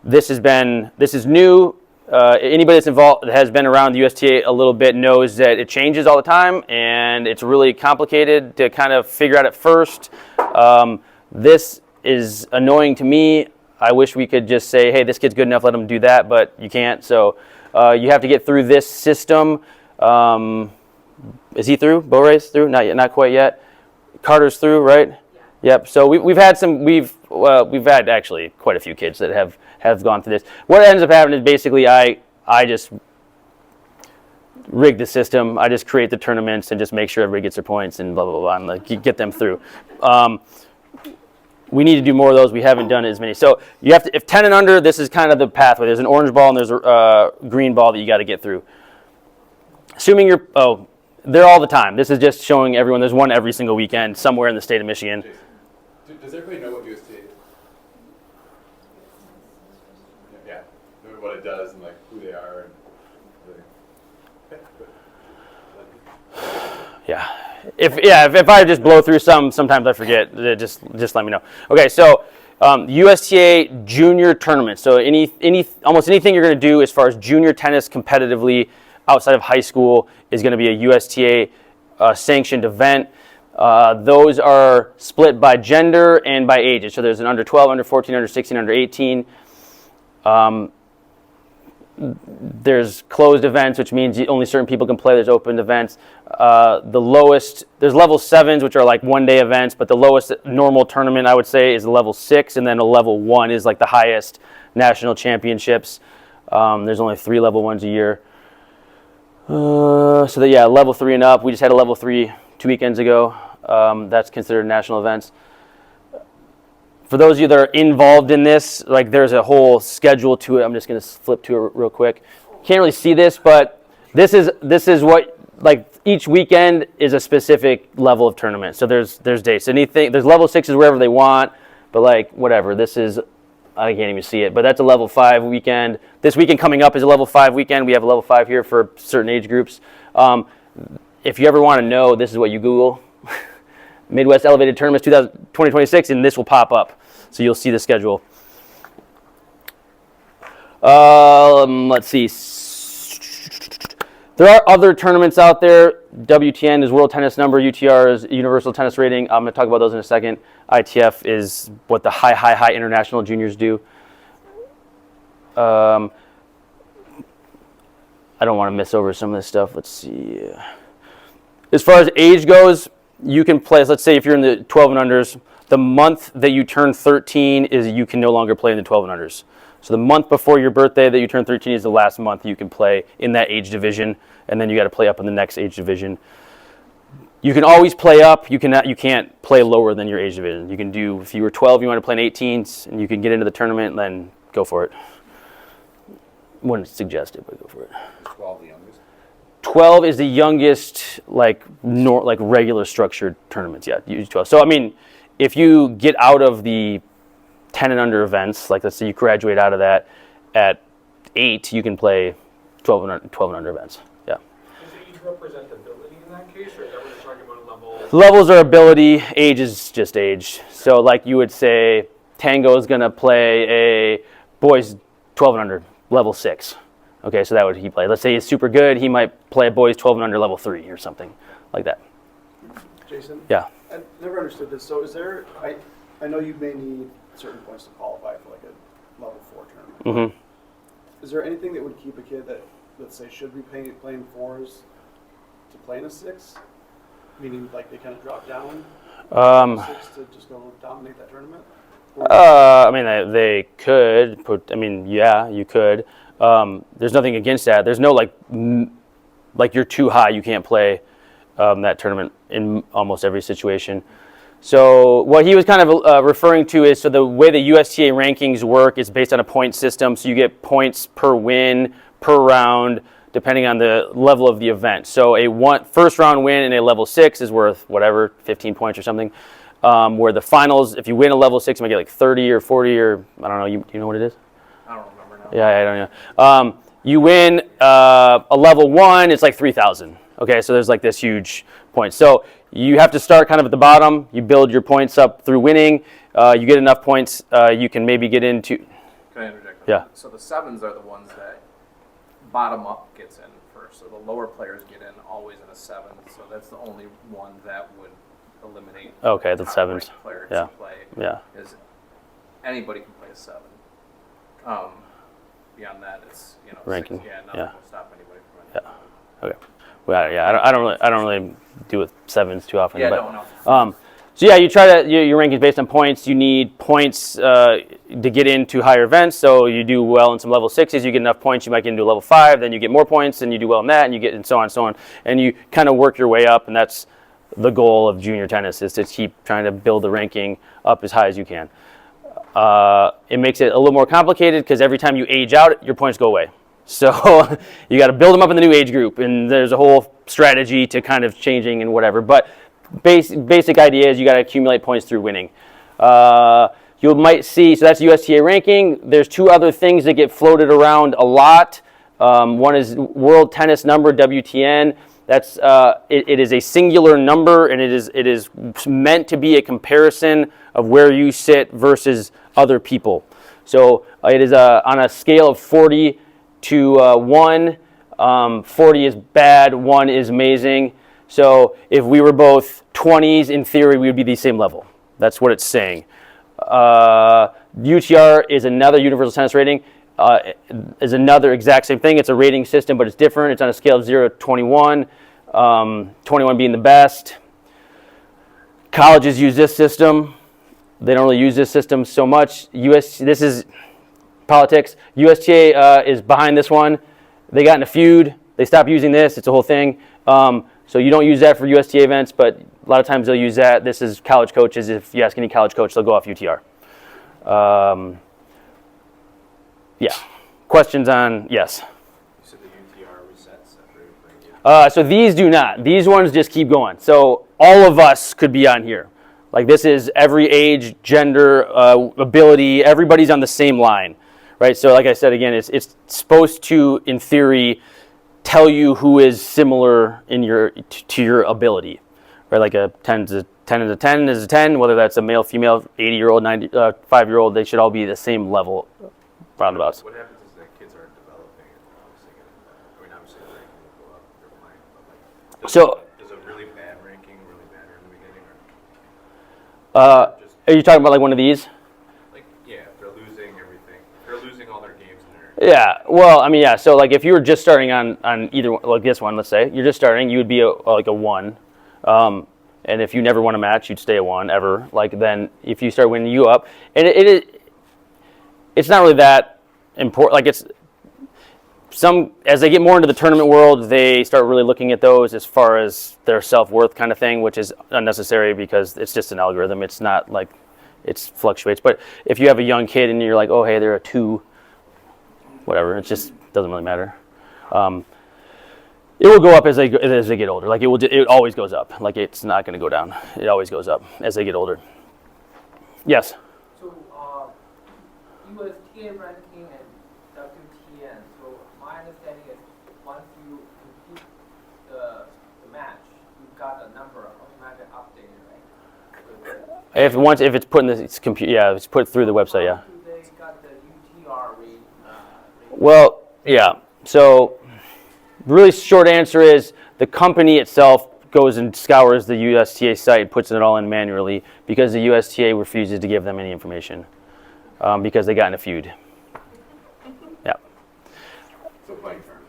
This is new. Anybody that's involved that has been around the USTA a little bit knows that it changes all the time and it's really complicated to kind of figure out at first. This is annoying to me. I wish we could just say, hey, this kid's good enough, let him do that, but you can't. So you have to get through this system. Is he through? Bo-Ray's through? Not yet, not quite yet. Carter's through, right? Yep. So we've had actually quite a few kids that have gone through this. What ends up happening is basically I just rig the system. I just create the tournaments and just make sure everybody gets their points and blah blah blah and like get them through. We need to do more of those. We haven't done as many. So you have to, if 10 and under, this is kind of the pathway. There's an orange ball and there's a green ball that you got to get through. Assuming they're all the time. This is just showing everyone. There's one every single weekend somewhere in the state of Michigan. Does everybody know what USTA is? Yeah, know what it does and like who they are and everything. Yeah. If I just blow through sometimes I forget. Just let me know. Okay, so USTA junior tournament. So almost anything you're going to do as far as junior tennis competitively outside of high school is going to be a USTA sanctioned event. Those are split by gender and by ages. So there's an under 12, under 14, under 16, under 18. There's closed events, which means only certain people can play. There's open events. The lowest, there's level 7s, which are like one-day events, but the lowest normal tournament, I would say, is level 6, and then a level 1 is like the highest national championships. There's only 3 level 1s a year. Level 3 and up. We just had a level 3 2 weekends ago. That's considered national events. For those of you that are involved in this, like there's a whole schedule to it. I'm just going to flip to it real quick. Can't really see this, but this is what, like each weekend is a specific level of tournament. So there's dates. There's level 6s wherever they want, but like whatever. This is, I can't even see it, but that's a level 5 weekend. This weekend coming up is a level 5 weekend. We have a level 5 here for certain age groups. If you ever want to know, this is what you Google. Midwest Elevated Tournaments 2026, and this will pop up. So you'll see the schedule. Let's see. There are other tournaments out there. WTN is World Tennis Number. UTR is Universal Tennis Rating. I'm going to talk about those in a second. ITF is what the high international juniors do. I don't want to miss over some of this stuff. Let's see. As far as age goes, you can play, let's say if you're in the 12 and unders, the month that you turn 13 is you can no longer play in the 12 and unders. So the month before your birthday that you turn 13 is the last month you can play in that age division, and then you got to play up in the next age division. You can always play up. You can't play lower than your age division. You can do, if you were 12, you want to play in 18s, and you can get into the tournament, then go for it. Wouldn't suggest it, but go for it. 12 the youngest? 12 is the youngest, like regular structured tournaments. Yeah, usually 12. So I mean, if you get out of the 10 and under events, like let's say you graduate out of that at 8, you can play 12 and under events. Yeah. Is age representability in that case, or is that what you're talking about a level? Levels are ability, age is just age. So like you would say Tango is going to play a boys 12 and under, level 6. Okay, so that would he play. Let's say he's super good, he might play a boys 12 and under, level 3 or something like that. Jason? Yeah. I never understood this. So is there, I know you may need certain points to qualify for like a level 4 tournament. Mm-hmm. Is there anything that would keep a kid that, let's say, should be playing 4s to play in a 6? Meaning like they kind of drop down 6 to just go dominate that tournament? I mean, they could put, I mean, yeah, you could. There's nothing against that. There's no like you're too high, you can't play that tournament in almost every situation. So what he was kind of referring to is, so the way the USTA rankings work is based on a point system. So you get points per win, per round, depending on the level of the event. So a first round win in a level 6 is worth whatever, 15 points or something. Where the finals, if you win a level 6, you might get like 30 or 40 or, I don't know, you know what it is? I don't remember now. Yeah, I don't know. You win a level 1, it's like 3,000. Okay, so there's like this huge point. So you have to start kind of at the bottom. You build your points up through winning. You get enough points, you can maybe get into. Can I interject? Yeah. So the 7s are the ones that bottom up gets in first. So the lower players get in always in a 7. So that's the only one that would eliminate. Okay, the 7s. top-ranked player Yeah. to play. Yeah. Is anybody can play a 7. Beyond that, it's Ranking. 6, nothing Yeah. will stop anybody from it. Yeah. Okay. Well, yeah, I don't really do with 7s too often. Yeah, but, no. So yeah, you try to your ranking is based on points. You need points to get into higher events. So you do well in some level 6s, you get enough points, you might get into level 5. Then you get more points, and you do well in that, and you get and so on and so on. And you kind of work your way up, and that's the goal of junior tennis, is to keep trying to build the ranking up as high as you can. It makes it a little more complicated because every time you age out, your points go away. So you got to build them up in the new age group, and there's a whole strategy to kind of changing and whatever. But basic idea is you got to accumulate points through winning. You might see, so that's USTA ranking. There's 2 other things that get floated around a lot. One is World Tennis Number, WTN. That's it is a singular number, and it is meant to be a comparison of where you sit versus other people. So it is on a scale of 40 to 1. 40 is bad, 1 is amazing. So if we were both 20s, in theory, we would be the same level. That's what it's saying. UTR is another universal tennis rating. Is another exact same thing. It's a rating system, but it's different. It's on a scale of 0 to 21. 21 being the best. Colleges use this system. They don't really use this system so much. This is politics. USTA is behind this one. They got in a feud. They stopped using this. It's a whole thing. So you don't use that for USTA events, but a lot of times they'll use that. This is college coaches. If you ask any college coach, they'll go off UTR. Yeah. Questions on, yes? You said the UTR resets separated. So these do not. These ones just keep going. So all of us could be on here. Like this is every age, gender, ability. Everybody's on the same line, right? So like I said again, it's supposed to, in theory, tell you who is similar in to your ability, right? Like a 10 is a 10 is a 10. Whether that's a male, female, 80-year-old, 95-year-old, they should all be the same level, roundabouts. What happens is that kids aren't developing it. Obviously the ranking will go up, they're playing, but is a really bad ranking really bad in the beginning? Are you talking about like one of these? Like, yeah, if they're losing everything. If they're losing all their games in their... Yeah, well, I mean, yeah, so like if you were just starting on either, like this one, let's say, you're just starting, you would be like a 1. And if you never won a match, you'd stay a 1 ever. Like then if you start winning you up, and it's not really that important. Like it's as they get more into the tournament world, they start really looking at those as far as their self-worth kind of thing, which is unnecessary because it's just an algorithm. It's not like it fluctuates. But if you have a young kid and you're like, oh, hey, they're a 2, whatever, it just doesn't really matter. It will go up as they get older. Like it always goes up. Like it's not going to go down. It always goes up as they get older. Yes. So USTA ranking and WTN, If it's put in the computer, yeah, it's put through the website, yeah. They got the UTR rate. Well, yeah. So, really short answer is the company itself goes and scours the USTA site, puts it all in manually because the USTA refuses to give them any information because they got in a feud. Yeah. So blank term.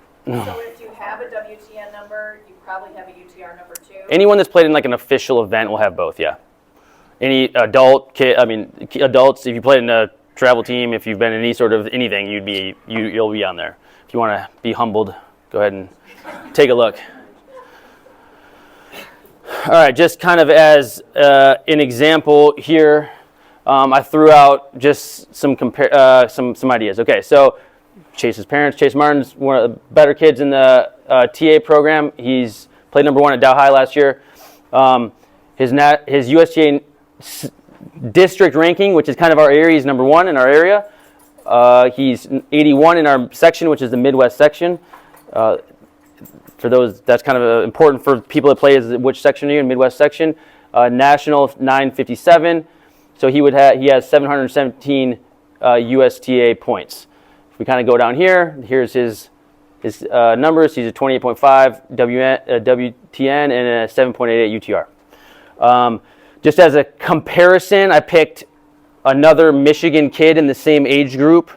So if you have a WTN number, you probably have a UTR number too? Anyone that's played in like an official event will have both, yeah. Any adult kid, adults. If you played in a travel team, if you've been in any sort of anything, you'll be on there. If you want to be humbled, go ahead and take a look. All right, just kind of as an example here, I threw out just some ideas. Okay, so Chase's parents. Chase Martin's one of the better kids in the TA program. He's played number 1 at Dow High last year. His USTA district ranking, which is kind of our area, he's number 1 in our area. He's 81 in our section, which is the Midwest section. For those, that's kind of important for people that play is which section are you in, Midwest section. National 957, so he has 717 USTA points. If we kind of go down here, here's his numbers. He's a 28.5 WTN and a 7.88 UTR. Just as a comparison, I picked another Michigan kid in the same age group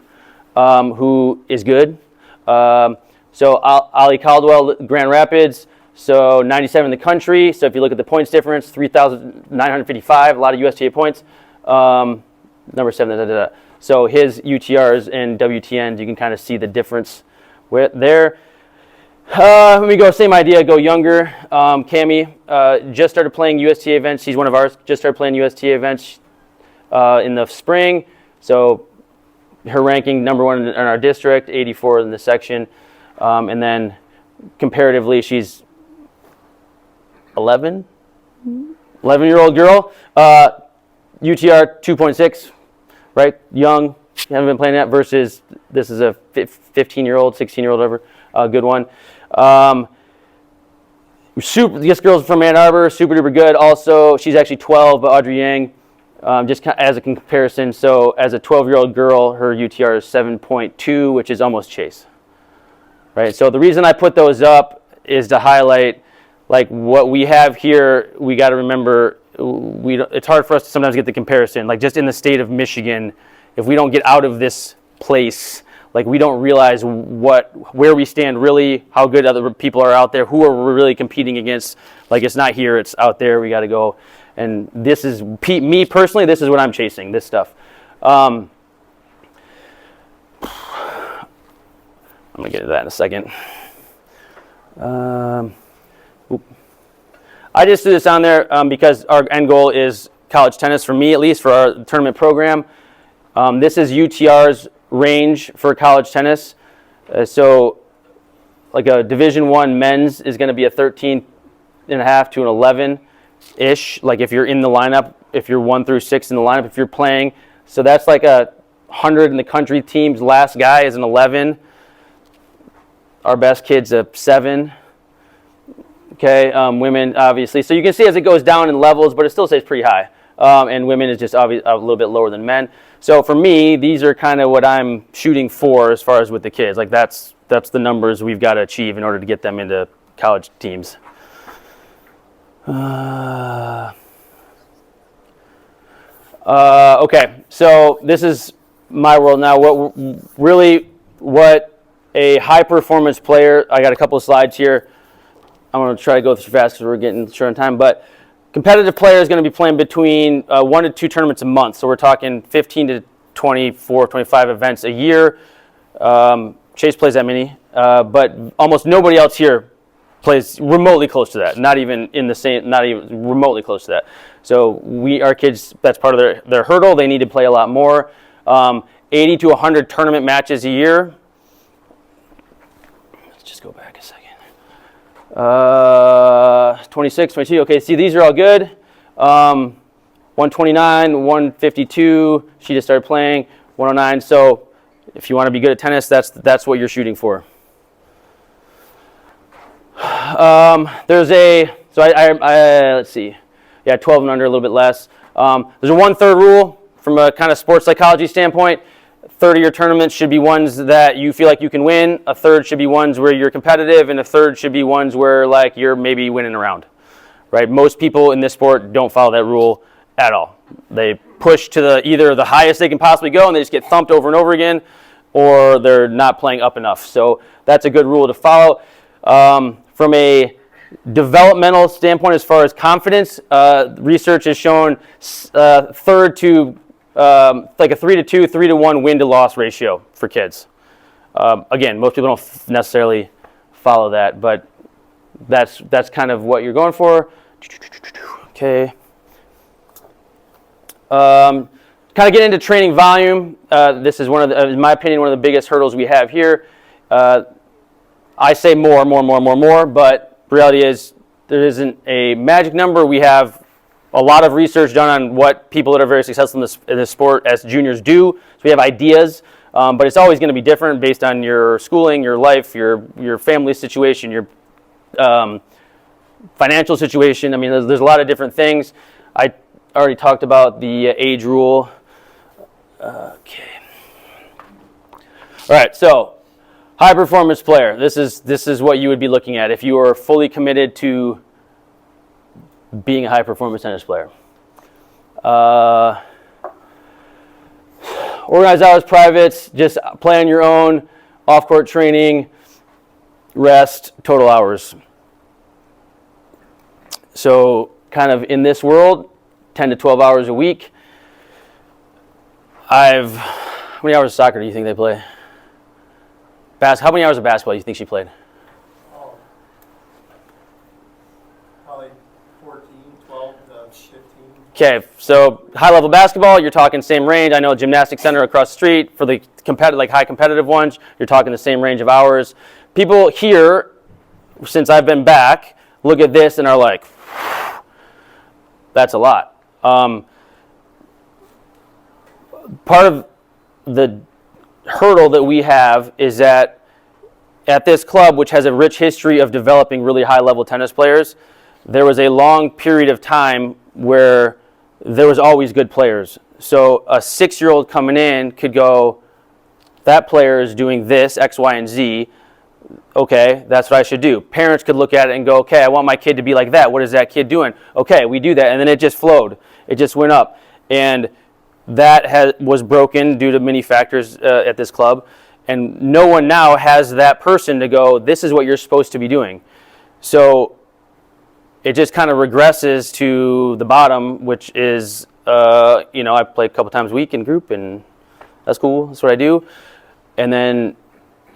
who is good. So Ali Caldwell, Grand Rapids, so 97 in the country. So if you look at the points difference, 3,955, a lot of USTA points. Number 7, So his UTRs and WTNs, you can kind of see the difference there. Let me go, same idea, go younger. Cami just started playing USTA events. She's one of ours, just started playing USTA events in the spring. So her ranking, number 1 in our district, 84 in the section. And then comparatively, she's 11-year-old girl, UTR 2.6, right? Young, haven't been playing that, versus this is a 15-year-old, 16-year-old, whatever, good one. This girl's from Ann Arbor, super duper good. Also, she's actually 12, but Audrey Yang, just as a comparison, so as a 12-year-old girl, her UTR is 7.2, which is almost Chase. Right, so the reason I put those up is to highlight, like, what we have here. We got to remember, it's hard for us to sometimes get the comparison. Like, just in the state of Michigan, if we don't get out of this place, like, we don't realize where we stand really, how good other people are out there, who are we really competing against. Like, it's not here, it's out there. We got to go, and this is me personally. This is what I'm chasing. This stuff. I'm going to get to that in a second. I just threw this on there because our end goal is college tennis, for me at least, for our tournament program. This is UTR's range for college tennis. So like a Division I men's is going to be a 13.5 to an 11-ish. Like if you're in the lineup, if you're 1 through 6 in the lineup, if you're playing. So that's like a 100 in the country team's last guy is an 11. Our best kid's a 7. Okay, women obviously. So you can see as it goes down in levels, but it still stays pretty high. And women is just obviously a little bit lower than men. So for me, these are kind of what I'm shooting for as far as with the kids. Like that's the numbers we've got to achieve in order to get them into college teams. Okay, so this is my world now. What a high performance player. I got a couple of slides here. I'm going to try to go through fast because we're getting short on time. But competitive player is going to be playing between 1 to 2 tournaments a month. So we're talking 15 to 24, 25 events a year. Chase plays that many, but almost nobody else here plays remotely close to that. Not even in the same, not even remotely close to that. So our kids, that's part of their hurdle. They need to play a lot more. 80 to 100 tournament matches a year. Let's just go back a second. 26, 22. Okay, see, these are all good. 129, 152. She just started playing. 109. So if you want to be good at tennis, that's what you're shooting for. Let's see. Yeah, 12 and under, a little bit less. There's a 1/3 rule from a kind of sports psychology standpoint. A third of your tournaments should be ones that you feel like you can win. A third should be ones where you're competitive, and a third should be ones where like you're maybe winning around. Right? Most people in this sport don't follow that rule at all. They push to either the highest they can possibly go, and they just get thumped over and over again, or they're not playing up enough. So that's a good rule to follow. From a developmental standpoint, as far as confidence, research has shown third to like a 3-to-2, 3-to-1 win to loss ratio for kids. Again, most people don't necessarily follow that, but that's kind of what you're going for. Okay. Kind of get into training volume. This is in my opinion, one of the biggest hurdles we have here. I say more, but reality is there isn't a magic number. We have a lot of research done on what people that are very successful in this sport as juniors do. So we have ideas, but it's always going to be different based on your schooling, your life, your family situation, your financial situation. I mean, there's a lot of different things. I already talked about the age rule. Okay. All right, so high performance player. This is what you would be looking at if you are fully committed to being a high performance tennis player. Organized hours, privates, just play on your own, off court training, rest, total hours. So kind of in this world, 10 to 12 hours a week. How many hours of soccer do you think they play? How many hours of basketball do you think she played? Oh, probably 14, 12 to 15. Okay, so high-level basketball, you're talking same range. I know a gymnastics center across the street for the high competitive ones, you're talking the same range of hours. People here, since I've been back, look at this and are like, that's a lot. Part of the hurdle that we have is that at this club, which has a rich history of developing really high-level tennis players, there was a long period of time where there was always good players. So a 6-year-old coming in could go, that player is doing this, X, Y, and Z. Okay, that's what I should do. Parents could look at it and go, okay, I want my kid to be like that. What is that kid doing? Okay, we do that. And then it just flowed. It just went up. And that was broken due to many factors at this club. And no one now has that person to go, this is what you're supposed to be doing. So it just kind of regresses to the bottom, which is, I play a couple times a week in group, and that's cool. That's what I do. And then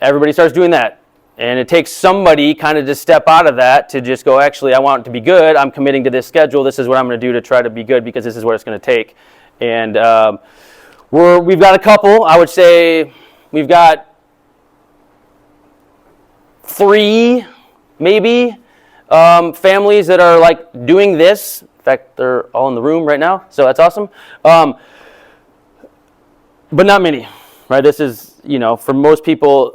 everybody starts doing that. And it takes somebody kind of to step out of that to just go, actually, I want it to be good. I'm committing to this schedule. This is what I'm going to do to try to be good because this is what it's going to take. And we've got a couple. I would say we've got 3, maybe, families that are like doing this. In fact, they're all in the room right now, so that's awesome. But not many, right? This is, for most people,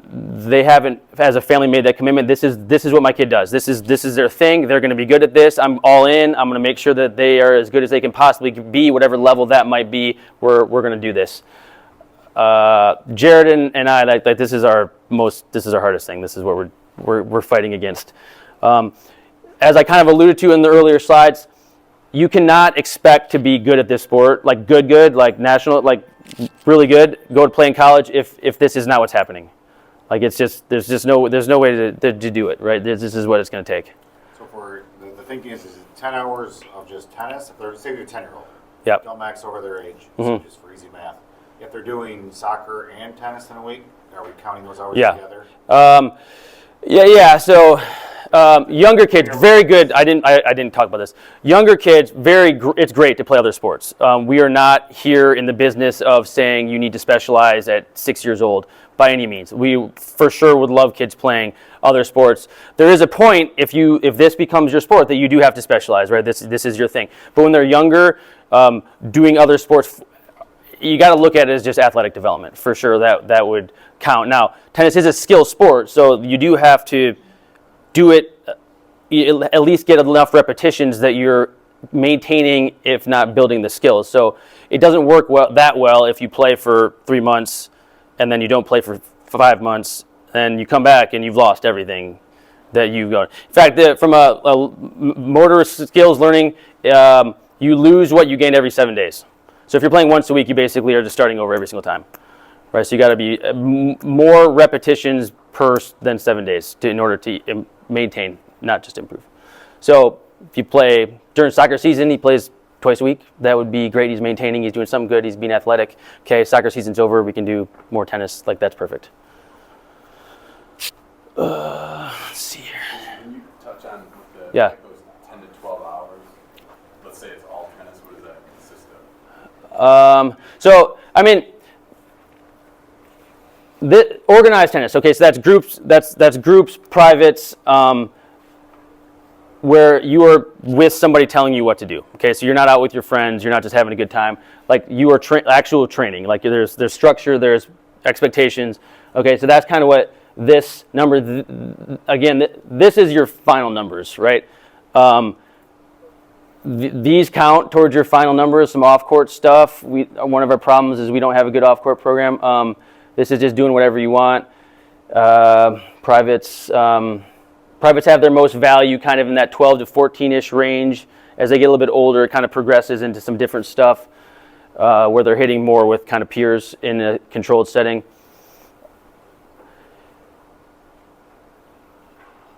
they haven't, as a family, made that commitment. This is what my kid does. This is their thing. They're going to be good at this. I'm all in. I'm going to make sure that they are as good as they can possibly be, whatever level that might be. We're going to do this. Jared and I, like this is our hardest thing. This is what we're fighting against. As I kind of alluded to in the earlier slides, you cannot expect to be good at this sport, like good, like national, like really good. Go to play in college if this is not what's happening. Like there's no way to do it, right? This is what it's going to take. So for the thinking is 10 hours of just tennis. If they're, say they're 10-year-old, yep. Don't max over their age, Mm-hmm. just for easy math. If they're doing soccer and tennis in a week, are we counting those hours Yeah. together? Yeah. So younger kids, very good. I didn't talk about this. Younger kids, it's great to play other sports. We are not here in the business of saying you need to specialize at 6 years old by any means. We for sure would love kids playing other sports. There is a point if this becomes your sport that you do have to specialize, right? This is your thing. But when they're younger, doing other sports, you got to look at it as just athletic development for sure. That would count. Now, tennis is a skill sport, so you do have to do it, at least get enough repetitions that you're maintaining, if not building the skills. So it doesn't work that well if you play for 3 months and then you don't play for 5 months, and you come back and you've lost everything that you got. In fact, from a motor skills learning, you lose what you gain every 7 days. So if you're playing once a week, you basically are just starting over every single time, right? So you got to be more repetitions than 7 days in order to maintain, not just improve. So if you play during soccer season, he plays twice a week. That would be great. He's maintaining. He's doing something good. He's being athletic. Okay, soccer season's over. We can do more tennis. Like, that's perfect. Let's see here. Can you touch on those 10 to 12 hours? Let's say it's all tennis. What does that consist of? So, I mean, organized tennis. Okay, so that's groups. That's groups, privates, where you are with somebody telling you what to do. Okay, so you're not out with your friends. You're not just having a good time. Like, you are actual training. Like, there's structure. There's expectations. Okay, so that's kind of what this number. Again, this is your final numbers, right? These count towards your final numbers. Some off-court stuff. One of our problems is we don't have a good off-court program. This is just doing whatever you want. Privates have their most value kind of in that 12 to 14-ish range. As they get a little bit older, it kind of progresses into some different stuff where they're hitting more with kind of peers in a controlled setting.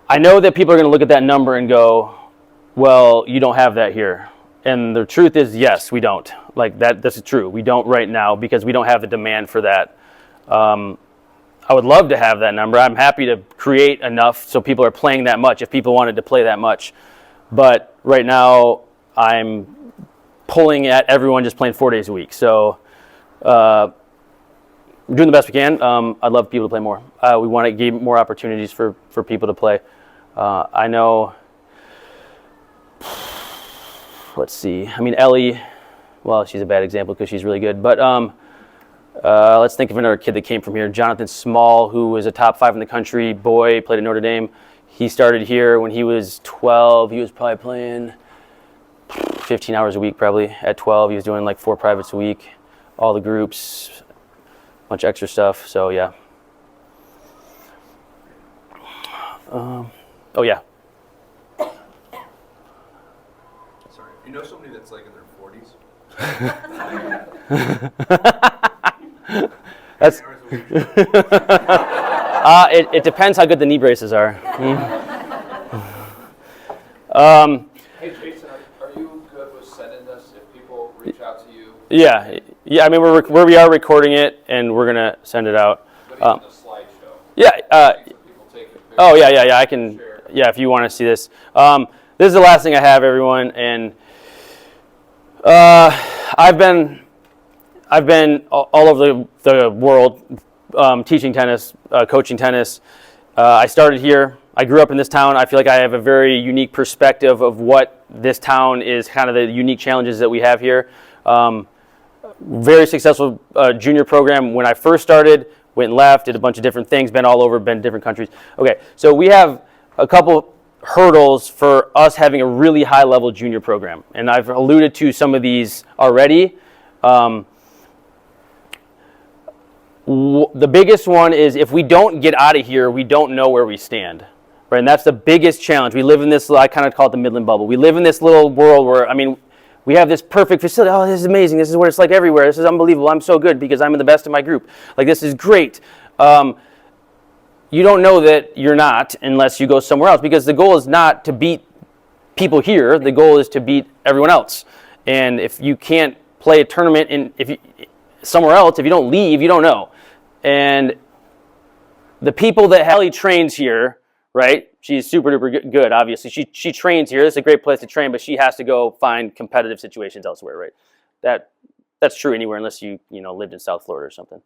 I know that people are going to look at that number and go, well, you don't have that here. And the truth is, yes, we don't. Like, this is true. We don't right now because we don't have the demand for that. I would love to have that number. I'm happy to create enough so people are playing that much if people wanted to play that much. But right now, I'm pulling at everyone just playing 4 days a week. So we're doing the best we can. I'd love people to play more. We want to give more opportunities for people to play. I know, let's see. I mean, Ellie, well, she's a bad example because she's really good. But let's think of another kid that came from here. Jonathan Small, who was a top 5 in the country boy, played at Notre Dame. He started here when he was 12. He was probably playing 15 hours a week probably. At 12, he was doing like 4 privates a week, all the groups, a bunch of extra stuff. So, yeah. Oh, yeah. Sorry, you know somebody that's like in their 40s? That's it depends how good the knee braces are. Hey Jason, are you good with sending this if people reach out to you? Yeah. I mean, we are recording it and we're gonna send it out. But even a slideshow. Yeah. People taking pictures. Oh yeah. I can. Share. Yeah, if you want to see this. This is the last thing I have, everyone, and I've been all over the world teaching tennis, coaching tennis. I started here. I grew up in this town. I feel like I have a very unique perspective of what this town is, kind of the unique challenges that we have here. Very successful junior program. When I first started, went and left, did a bunch of different things, been all over, been in different countries. Okay, so we have a couple hurdles for us having a really high level junior program. And I've alluded to some of these already. The biggest one is if we don't get out of here, we don't know where we stand. Right? And that's the biggest challenge. We live in this, I kind of call it the Midland bubble. We live in this little world where, I mean, we have this perfect facility. Oh, this is amazing. This is what it's like everywhere. This is unbelievable. I'm so good because I'm in the best of my group. Like, this is great. You don't know that you're not unless you go somewhere else, because the goal is not to beat people here. The goal is to beat everyone else. And if you can't play a tournament somewhere else, if you don't leave, you don't know. And the people that Hallie trains here, right? She's super duper good, obviously. She trains here. This is a great place to train, but she has to go find competitive situations elsewhere, right? That's true anywhere unless you lived in South Florida or something.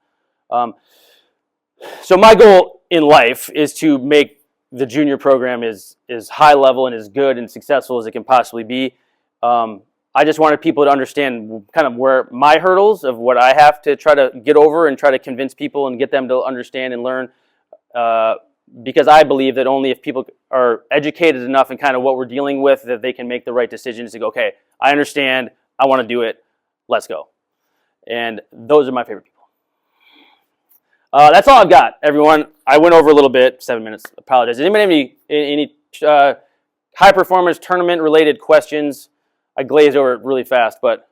So my goal in life is to make the junior program as high level and as good and successful as it can possibly be. I just wanted people to understand kind of where my hurdles of what I have to try to get over and try to convince people and get them to understand and learn because I believe that only if people are educated enough in kind of what we're dealing with that they can make the right decisions to go, okay, I understand, I want to do it, let's go. And those are my favorite people. That's all I've got, everyone. I went over a little bit, 7 minutes, apologize. Does anybody have any high performance tournament related questions? I glazed over it really fast, but.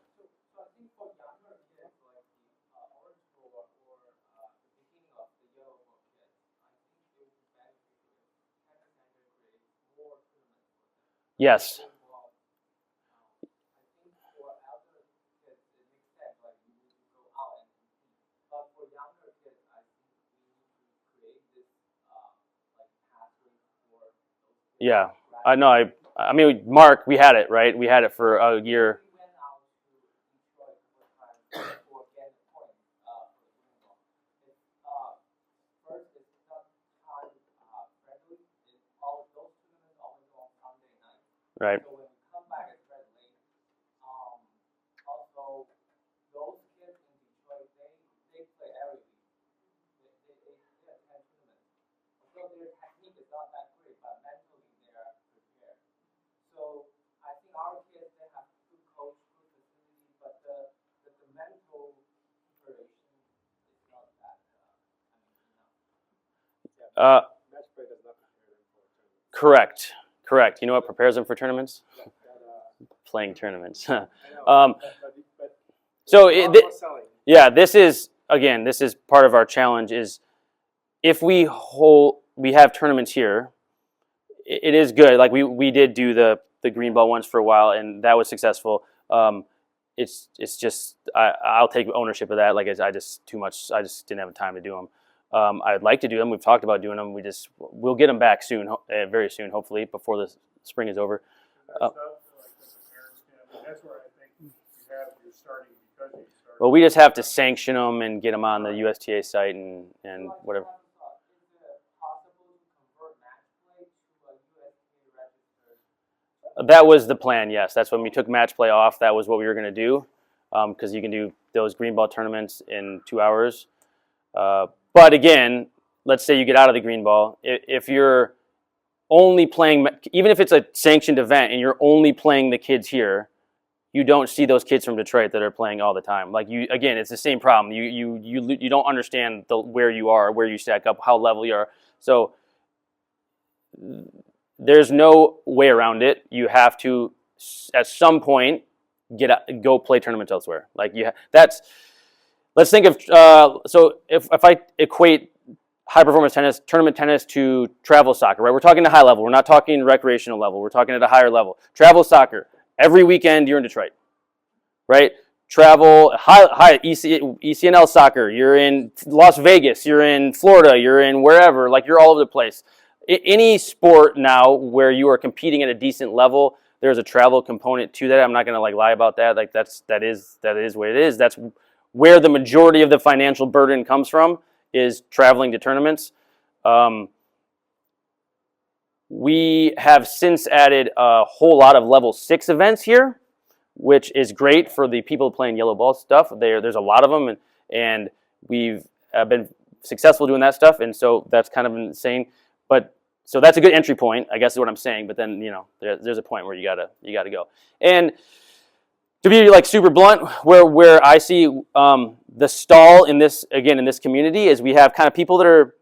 Yes. Yeah, I know. I mean, Mark, we had it, right? We had it for a year. Right. Correct. You know what prepares them for tournaments? Playing tournaments. Yeah, this is part of our challenge. Is if we have tournaments here, it is good. Like we did do the green ball ones for a while, and that was successful. It's just I'll take ownership of that. Like I just didn't have time to do them. I'd like to do them. We've talked about doing them. We'll get them back soon, very soon, hopefully before the spring is over. That's where I think you're starting because you started. Well, we just have to sanction them and get them on the USTA site and whatever. That was the plan, yes. That's when we took match play off. That was what we were going to do, because you can do those green ball tournaments in 2 hours. But again, let's say you get out of the green ball. If you're only playing, even if it's a sanctioned event and you're only playing the kids here, you don't see those kids from Detroit that are playing all the time. Like again, it's the same problem. You don't understand where you are, where you stack up, how level you are. So there's no way around it. You have to, at some point, go play tournaments elsewhere. Like let's think of so if I equate high performance tennis, tournament tennis to travel soccer, right? We're talking to high level. We're not talking recreational level. We're talking at a higher level. Travel soccer. Every weekend you're in Detroit, right? Travel high ECNL soccer. You're in Las Vegas. You're in Florida. You're in wherever. Like you're all over the place. Any sport now where you are competing at a decent level, there's a travel component to that. I'm not going to lie about that. Like that is what it is. That's where the majority of the financial burden comes from, is traveling to tournaments. We have since added a whole lot of level 6 events here, which is great for the people playing yellow ball stuff. There's a lot of them, and we've been successful doing that stuff, and so that's kind of insane. But so that's a good entry point, I guess is what I'm saying. But then there's a point where you gotta go. And to be like super blunt, where I see the stall in this community is we have kind of people that are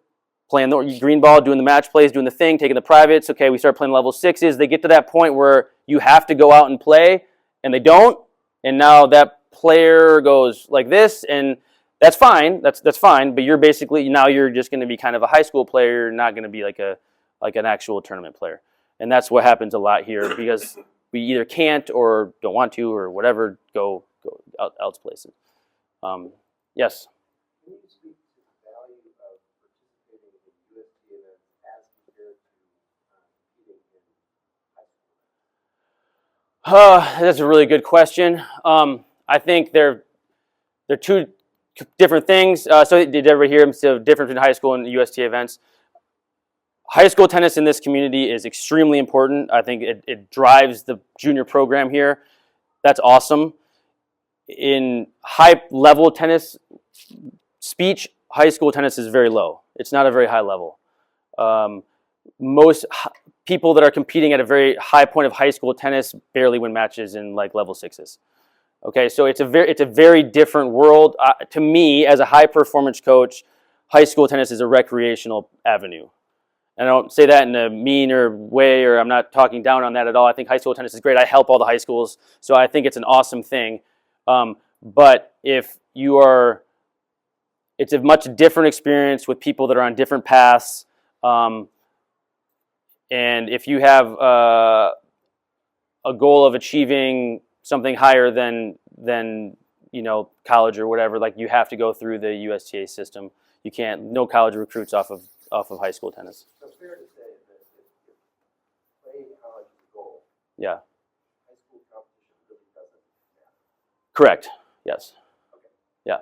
playing the green ball, doing the match plays, doing the thing, taking the privates. Okay, we start playing level 6s. They get to that point where you have to go out and play, and they don't. And now that player goes like this, and that's fine. That's fine. But you're basically you're just going to be kind of a high school player. You're not going to be like an actual tournament player. And that's what happens a lot here because we either can't or don't want to or whatever go else places. Yes. Can you speak to the value of participating in USTA events as compared to competing in high school? That's a really good question. I think they're two different things. So did everybody hear the difference between high school and USTA events? High school tennis in this community is extremely important. I think it drives the junior program here. That's awesome. In high level tennis speech, high school tennis is very low. It's not a very high level. most people that are competing at a very high point of high school tennis barely win matches in like level 6s. Okay, so it's a very different world. To me, as a high performance coach, high school tennis is a recreational avenue. And I don't say that in a meaner way, or I'm not talking down on that at all. I think high school tennis is great. I help all the high schools, so I think it's an awesome thing. But if you are, it's a much different experience with people that are on different paths. And if you have a goal of achieving something higher than college or whatever, like you have to go through the USTA system. You can't. No college recruits off of high school tennis. So it's fair to say that if playing college is the goal, Yeah. high school competition really doesn't matter. Correct. Yes. Yeah.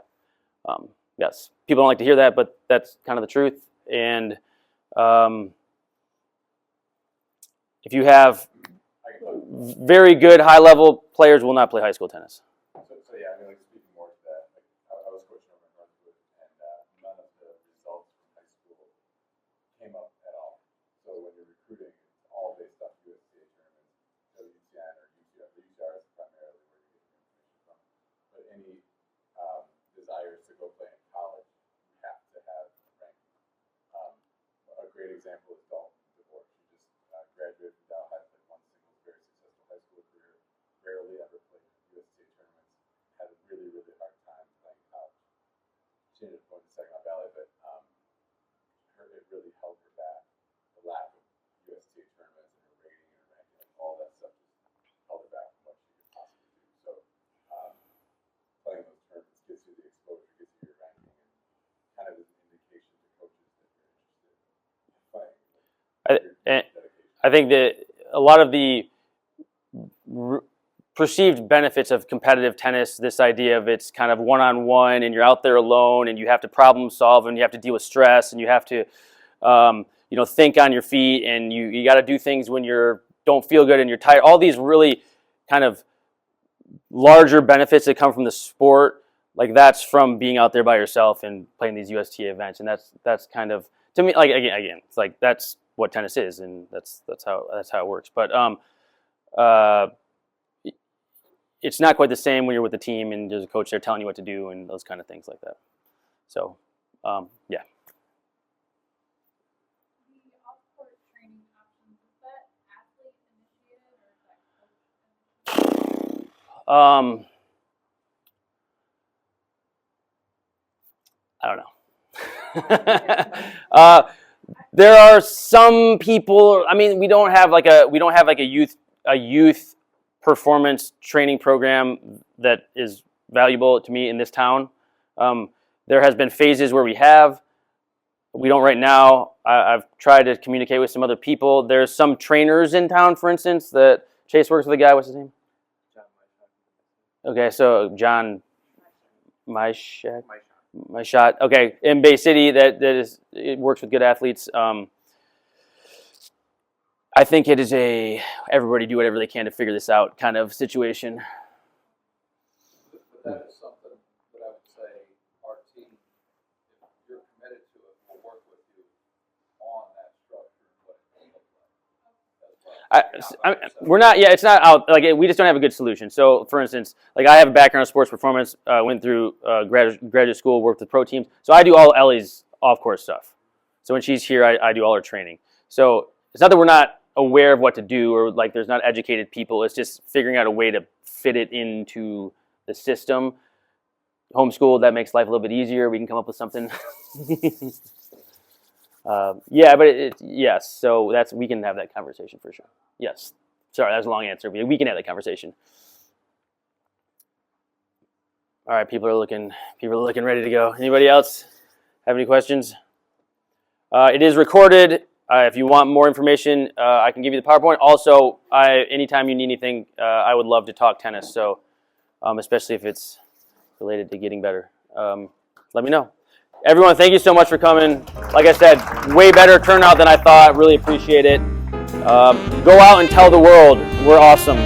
Yes. People don't like to hear that, but that's kind of the truth. And if you have very good high-level players, will not play high school tennis. So yeah, I mean, like speaking more to that, like I was coaching over in Northwood, and none of the results from high school came up at all. So when you're recruiting, it's all based off USTA tournaments, WTN or UTR. The UTR is primarily where you get your information from. But any desires to go play in college, you have to have ranking. A great example is Dalton DeVore. She just graduated from Dow High, played one single very successful high school career, rarely ever played in USTA tournaments, had a really, really hard time playing college. She ended up going to Saginaw Valley, but it really held her back. The lack of USTA tournaments and her rating and her ranking, and all that stuff just held her back from what she could possibly do. So playing those tournaments gives you the exposure, gives you your ranking, and kind of is an indication to coaches that you're interested in playing. I think that a lot of the perceived benefits of competitive tennis, this idea of it's kind of one-on-one and you're out there alone and you have to problem solve and you have to deal with stress and you have to think on your feet and you got to do things when you don't feel good and you're tired. All these really kind of larger benefits that come from the sport, like that's from being out there by yourself and playing these USTA events. And that's kind of, to me, like again, it's like that's what tennis is, and that's how it works. But it's not quite the same when you're with the team and there's a coach there telling you what to do and those kind of things like that. So, yeah. The off-court training options, is that athlete initiated or is that coach? I don't know. There are some people. I mean, we don't have like a youth performance training program that is valuable to me in this town. There has been phases where we don't right now. I've tried to communicate with some other people. There's some trainers in town, for instance, that Chase works with a guy. What's his name? Okay, so John My Shot. Okay, in Bay City, it works with good athletes. I think it is everybody do whatever they can to figure this out kind of situation. But that is something that I would say our team, if you're committed to it, will work with you on that structure and what it can look like. We're not. Yeah, it's not out. Like we just don't have a good solution. So, for instance, like I have a background in sports performance. Went through graduate school, worked with pro teams. So I do all Ellie's off-course stuff. So when she's here, I do all her training. So it's not that we're not aware of what to do or like there's not educated people. It's just figuring out a way to fit it into the system. Homeschool, that makes life a little bit easier. We can come up with something. Yeah, but yes. So we can have that conversation for sure. Yes. Sorry, that was a long answer. But we can have that conversation. All right, people are looking ready to go. Anybody else have any questions? It is recorded. If you want more information, I can give you the PowerPoint. Also, anytime you need anything, I would love to talk tennis. So, especially if it's related to getting better, let me know. Everyone, thank you so much for coming. Like I said, way better turnout than I thought. Really appreciate it. Go out and tell the world we're awesome.